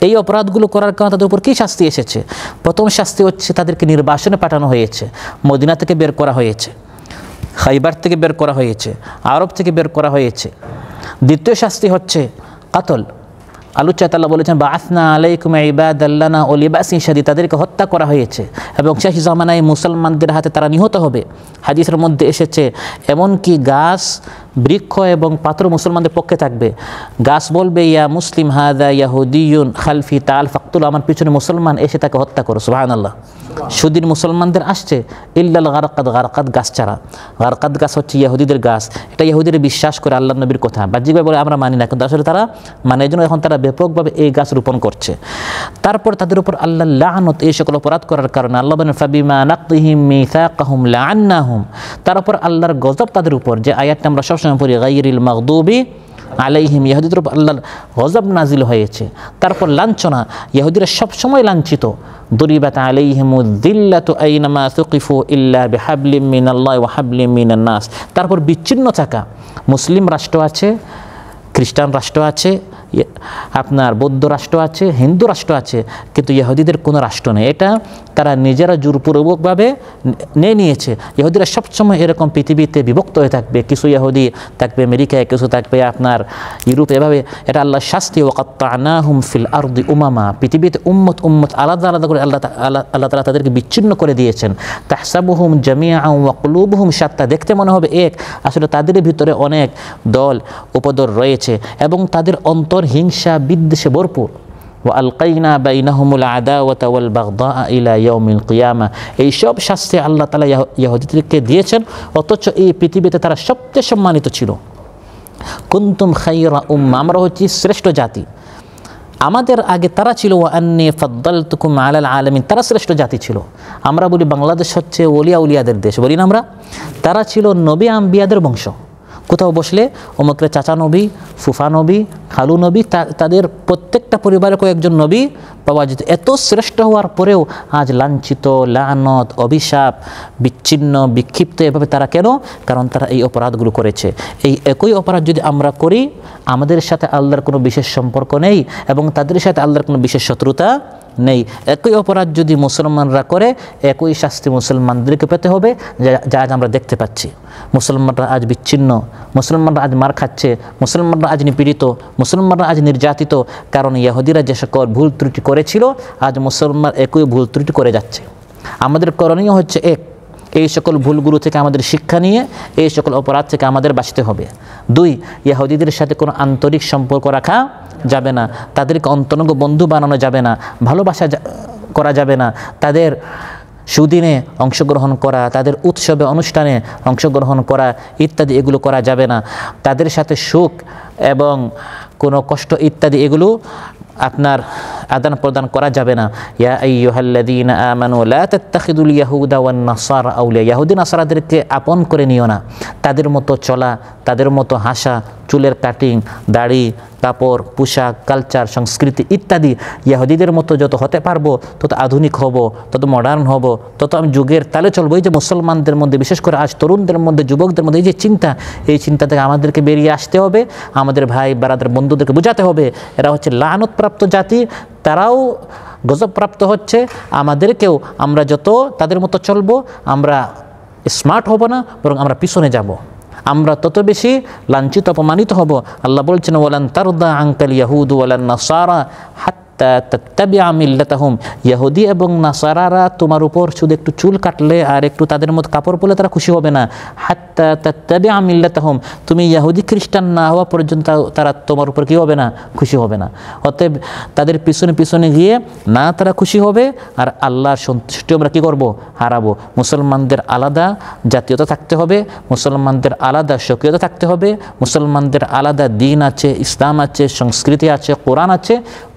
Speaker 2: এই অপরাধগুলো করার কারণে তাদের উপর কী শাস্তি এসেছে? প্রথম শাস্তি হচ্ছে তাদেরকে নির্বাসনে পাঠানো হয়েছে, মদিনা থেকে বের করা হয়েছে, খাইবার থেকে বের করা হয়েছে, আরব থেকে বের করা হয়েছে। দ্বিতীয় শাস্তি হচ্ছে কাতল। আল্লাহ তাআলা বলেছেন, বাআসনা আলাইকুম ইবাদাল্লানা উলি বাসিন শাদীদ, তাদেরকে হত্যা করা হয়েছে এবং শেষ জামানায় মুসলমানদের হাতে তারা নিহত হবে। হাদিসের মধ্যে এসেছে এমনকি গাছ, বৃক্ষ এবং পাথর মুসলমানদের পক্ষে থাকবে। গাছ বলবে, ইয়া মুসলিম হাদা ইয়াহুদিয়ুন খালফি তাল ফাকতুল, আমার পিছনে মুসলমান, এসে তাকে হত্যা করো। সুবহানাল্লাহ। সুদিন মুসলমানদের আসছে ইল্লাল গারকাদ, গারকাদ গাছ ছাড়া। গারকাদ গাছ হচ্ছে ইহুদিদের গাছ। এটা ইহুদিরা বিশ্বাস করে আল্লাহ নবীর কথা, বাহ্যিকভাবে বলে আমরা মানি না, কিন্তু আসলে তারা মানে এই জন্য এখন তারা ব্যাপকভাবে এই গাছ রোপণ করছে। তারপর তাদের উপর আল্লাহ লানত, এই সকল অপরাধ করার কারণে আল্লাহ বলেন, ফাবিমা নাকদিহিম মিসাকাহুম লাআন্নাহুম, তার উপর আল্লাহর গজব তাদের উপর, যে আয়াতটা আমরা সবসময় পড়ি, গায়রিল মাগদুবি আলাইহিম, ইহুদিদের উপর আল্লাহর গজব নাজিল হয়েছে। তারপর লাঞ্ছনা, ইহুদিরা সবসময় লাঞ্ছিত। দুরিবাত আলাইহিমুদ্দিল্লাতু আইনামা সুকিফু ইল্লা বিহাবলিম মিনাল্লাহি ওয়া হাবলিম মিনান নাস। তারপর বিচ্ছিন্ন থাকা, মুসলিম রাষ্ট্র আছে, খ্রিস্টান রাষ্ট্র আছে, আপনার বৌদ্ধ রাষ্ট্র আছে, হিন্দু রাষ্ট্র আছে, কিন্তু ইহুদিদের কোনো রাষ্ট্র নেই। এটা তারা নিজেরা জোরপূর্বকভাবে নিয়েছে। ইহুদিরা সবসময় এরকম পৃথিবীতে বিভক্ত হয়ে থাকবে, কিছু ইহুদি থাকবে আমেরিকায়, কিছু থাকবে আপনার ইউরোপ, এভাবে। এটা আল্লাহর শাস্তি। ওয়াকাত্তানাহুম ফিল আরদি উমামা, পৃথিবীতে উম্মত উম্মত আলাদা আলাদা করে আল্লাহ তাআলা তাদেরকে বিচ্ছিন্ন করে দিয়েছেন। তাহসাবুহুম জামিআন ওয়া কুলুবুহুম শাত্তা, দেখতে মনে হবে এক, আসলে তাদের ভিতরে অনেক দল উপদল রয়েছে এবং তাদের অন্তর হিংসা বিদ্বেষে ভরপুর। ওয়ালকাইনা বাইনাহুমুল আদাওয়াতা ওয়াল বাগদাআ ইলা ইয়াউমিল কিয়ামা, এইসব শাস্তি আল্লাহ তাআলা ইহুদিদেরকে দিয়েছেন, অথচ এই পৃথিবীতে তারা সবচেয়ে সম্মানিত ছিল। কুনতুম খায়রা উম্মাহ, আমরা হচ্ছি শ্রেষ্ঠ জাতি। আমাদের আগে তারা ছিল, ওয়া আন্নী ফাদ্দালতুকুম আলাল আলামিন, তারা শ্রেষ্ঠ জাতি ছিল। আমরা বলি বাংলাদেশ হচ্ছে ওলিয়া উলিয়াদের দেশ, বলি না আমরা? তারা ছিল নবী আম্বিয়াদের বংশ। কোথাও বসলে অমুকের চাচা নবী, ফুফা নবী, খালু নবী, তাদের প্রত্যেকটা পরিবারে কয়েকজন নবী পাওয়া যেত। এত শ্রেষ্ঠ হওয়ার পরেও আজ লাঞ্ছিত, লানত, অভিশাপ, বিচ্ছিন্ন, বিক্ষিপ্ত, এভাবে তারা কেন? কারণ তারা এই অপরাধগুলো করেছে। এই একই অপরাধ যদি আমরা করি, আমাদের সাথে আল্লাহর কোনো বিশেষ সম্পর্ক নেই এবং তাদের সাথে আল্লাহর কোনো বিশেষ শত্রুতা নেই। একই অপরাধ যদি মুসলমানরা করে, একই শাস্তি মুসলমানদেরকে পেতে হবে, যা আজ আমরা দেখতে পাচ্ছি। মুসলমানরা আজ বিচ্ছিন্ন, মুসলমানরা আজ মার খাচ্ছে, মুসলমানরা আজ নিপীড়িত, মুসলমানরা আজ নির্যাতিত, কারণ ইহুদিরা যে সকল ভুল ত্রুটি করেছিল, আজ মুসলমান একই ভুল ত্রুটি করে যাচ্ছে। আমাদের করণীয় হচ্ছে এক, এই সকল ভুলগুলো থেকে আমাদের শিক্ষা নিয়ে এই সকল অপরাধ থেকে আমাদের বাঁচতে হবে। দুই, ইহুদিদের সাথে কোনো আন্তরিক সম্পর্ক রাখা যাবে না, তাদেরকে অন্তরঙ্গ বন্ধু বানানো যাবে না, ভালোবাসা করা যাবে না, তাদের সুদিনে অংশগ্রহণ করা, তাদের উৎসবে অনুষ্ঠানে অংশগ্রহণ করা ইত্যাদি এগুলো করা যাবে না। তাদের সাথে সুখ এবং কোনো কষ্ট ইত্যাদি এগুলো আপনার আদান প্রদান করা যাবে না। ইয়া আইয়ুহাল্লাযীনা আমানু লা তাত্তাখিযুল ইয়াহুদা ওয়ান নাসারা আউলিয়া, ইহুদি নাসারাদেরকে আপন করে নিও না। তাদের মতো চলা, তাদের মতো হাসা, চুলের কাটিং, দাড়ি, কাপড়, পোশাক, কালচার, সংস্কৃতি ইত্যাদি ইহুদিদের মতো যত হতে পারবো তত আধুনিক হব, তত মডার্ন হব, তত আমি যুগের তালে চলবো। এই যে মুসলমানদের মধ্যে, বিশেষ করে আজ তরুণদের মধ্যে, যুবকদের মধ্যে এই যে চিন্তা, এই চিন্তা থেকে আমাদেরকে বেরিয়ে আসতে হবে। আমাদের ভাই বারাদার বন্ধুদেরকে বোঝাতে হবে এরা হচ্ছে লানতপ্রাপ্ত জাতি, তারাও গজবপ্রাপ্ত হচ্ছে। আমাদেরকেও আমরা যত তাদের মতো চলবো, আমরা স্মার্ট হব না, বরং আমরা পিছনে যাব, আমরা তত বেশি লাঞ্ছিত অপমানিত হব। আল্লাহ বলছেন, ওয়ালান তারদা আনকাল ইয়াহুদু ওয়ালান নাসারা হাত্তা তাত্তাবিআ মিল্লাতাহুম, ইহুদি এবং নাসারারা তোমার উপর শুধু একটু চুল কাটলে আর একটু তাদের মতো কাপড় পরলে তারা খুশি হবে না। হাত্তা তাত্তাবিআ মিল্লাতাহুম, তুমি ইহুদি খ্রিস্টান না হওয়া পর্যন্ত তারা তোমার উপর কী হবে না? খুশি হবে না। অতএব তাদের পিছনে পিছনে গিয়ে না তারা খুশি হবে, আর আল্লাহর সন্তুষ্টি আমরা কী করবো? হারাবো। মুসলমানদের আলাদা জাতীয়তা থাকতে হবে, মুসলমানদের আলাদা স্বকীয়তা থাকতে হবে, মুসলমানদের আলাদা দিন আছে, ইসলাম আছে, সংস্কৃতি আছে, কোরআন আছে।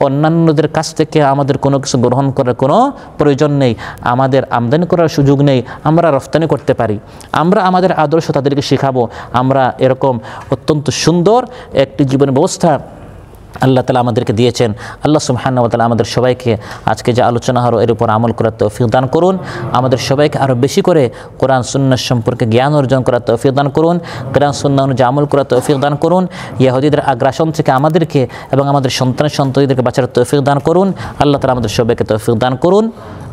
Speaker 2: অন্যান্যদের কাছ থেকে আমাদের কোনো কিছু গ্রহণ করার কোনো প্রয়োজন নেই, আমাদের আমদানি করার সুযোগ নেই। আমরা রফতানি করতে পারি, আমরা আমাদের আদর্শ তাদেরকে শেখাবো। আমরা এরকম অত্যন্ত সুন্দর একটি জীবন ব্যবস্থা আল্লাহ তাআলা আমাদেরকে দিয়েছেন। আল্লাহ সুবহানাহু ওয়া তাআলা আমাদের সবাইকে আজকে যে আলোচনা হলো এর উপর আমল করার তৌফিক দান করুন। আমাদের সবাইকে আরও বেশি করে কোরআন সুন্নাহ সম্পর্কে জ্ঞান অর্জন করার তৌফিক দান করুন, কোরআন সুন্নাহ অনুযায়ী আমল করার তৌফিক দান করুন। ইহুদিদের আগ্রাসন থেকে আমাদেরকে এবং আমাদের সন্তান সন্ততিদেরকে বাঁচার তৌফিক দান করুন। আল্লাহ তাআলা আমাদের সবাইকে তৌফিক দান করুন।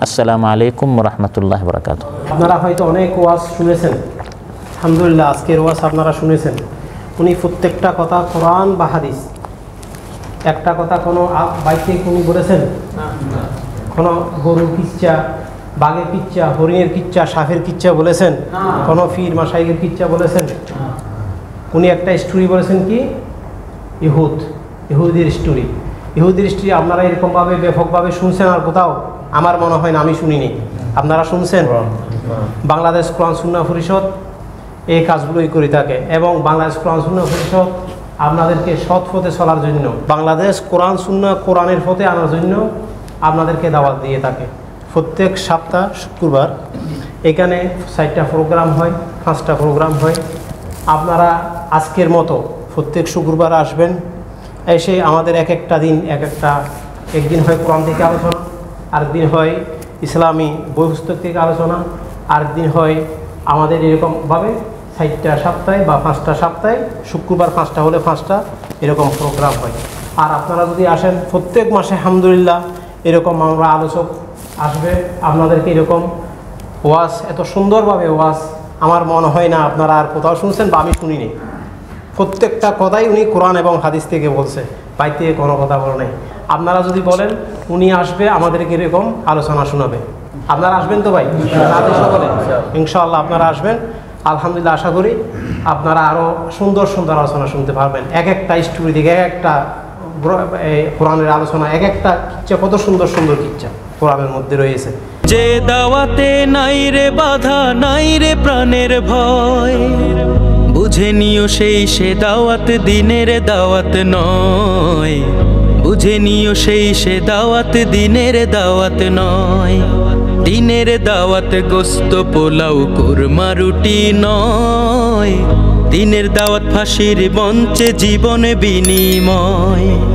Speaker 2: আসসালামু আলাইকুম ওয়া রাহমাতুল্লাহি ওয়া বারাকাতুহু।
Speaker 3: আপনারা হয়তো অনেক ওয়াজ শুনেছেন, আলহামদুলিল্লাহ আজকের ওয়াজ আপনারা শুনেছেন। উনি প্রত্যেকটা কথা কোরআন বা হাদিস, একটা কথা কোনো বাইকে উনি বলেছেন, কোনো গরুর কিচ্ছা, বাঘের কিচ্ছা, হরিণের কিচ্ছা, সাপের কিচ্ছা বলেছেন, কোনো ফির মাসাইকের কিচ্ছা বলেছেন। উনি একটা স্টোরি বলেছেন, কি ইহুদির স্টোরি। ইহুদির স্টোরি আপনারা এরকমভাবে ব্যাপকভাবে শুনছেন আর কোথাও? আমার মনে হয় না, আমি শুনিনি। আপনারা শুনছেন? বাংলাদেশ কোরআন সুন্নাহ পরিষদ এই কাজগুলোই করে থাকে এবং বাংলাদেশ কোরআন সুন্নাহ পরিষদ আপনাদেরকে সৎ পথে চলার জন্য, বাংলাদেশ কোরআন সুন্নাহ কোরআনের পথে আনার জন্য আপনাদেরকে দাওয়াত দিয়ে থাকে। প্রত্যেক সপ্তাহ শুক্রবার এখানে 4টা প্রোগ্রাম হয়, 5টা প্রোগ্রাম হয়। আপনারা আজকের মতো প্রত্যেক শুক্রবার আসবেন, এসে আমাদের এক একটা দিন একদিন হয় কোরআন থেকে আলোচনা, আরেকদিন হয় ইসলামী বই পুস্তক থেকে আলোচনা, আরেকদিন হয় আমাদের এরকমভাবে 4টা সপ্তাহে বা 5টা সপ্তাহে, শুক্রবার 5টা হলে 5টা এরকম প্রোগ্রাম হয়। আর আপনারা যদি আসেন প্রত্যেক মাসে আলহামদুলিল্লাহ এরকম আমরা আলোচক আসবে, আপনাদেরকে এরকম ওয়াজ, এত সুন্দরভাবে ওয়াজ আমার মনে হয় না আপনারা আর কোথাও শুনছেন বা আমি শুনিনি। প্রত্যেকটা কথাই উনি কোরআন এবং হাদিস থেকে বলছে, বাইর থেকে কোনো কথা বলে নাই। আপনারা যদি বলেন উনি আসবে আমাদেরকে এরকম আলোচনা শোনাবে, আপনারা আসবেন তো ভাই? সকলে ইনশাআল্লাহ আপনারা আসবেন। আলহামদুলিল্লাহ আশা করি আপনারা আরও সুন্দর সুন্দর আলোচনা শুনতে পারবেন। এক একটা স্টোরি থেকে এক একটা কোরআনের আলোচনা, এক একটা কিচ্ছা, কত সুন্দর সুন্দর কিচ্ছা কোরআনের মধ্যে রয়েছে।
Speaker 1: যে দাওয়াতে নাই রে বাধা, নাই রে প্রাণের ভয়, বুঝে নিও সেই সে দাওয়াত দিনের দাওয়াত নয়, বুঝে নিও সেই সে দাওয়াত দিনের দাওয়াত নয়। দিনের দাওয়াত গোস্ত পোলাও কোরমা রুটি নয়, দিনের দাওয়াত ফাঁসির মঞ্চে জীবন বিনিময়।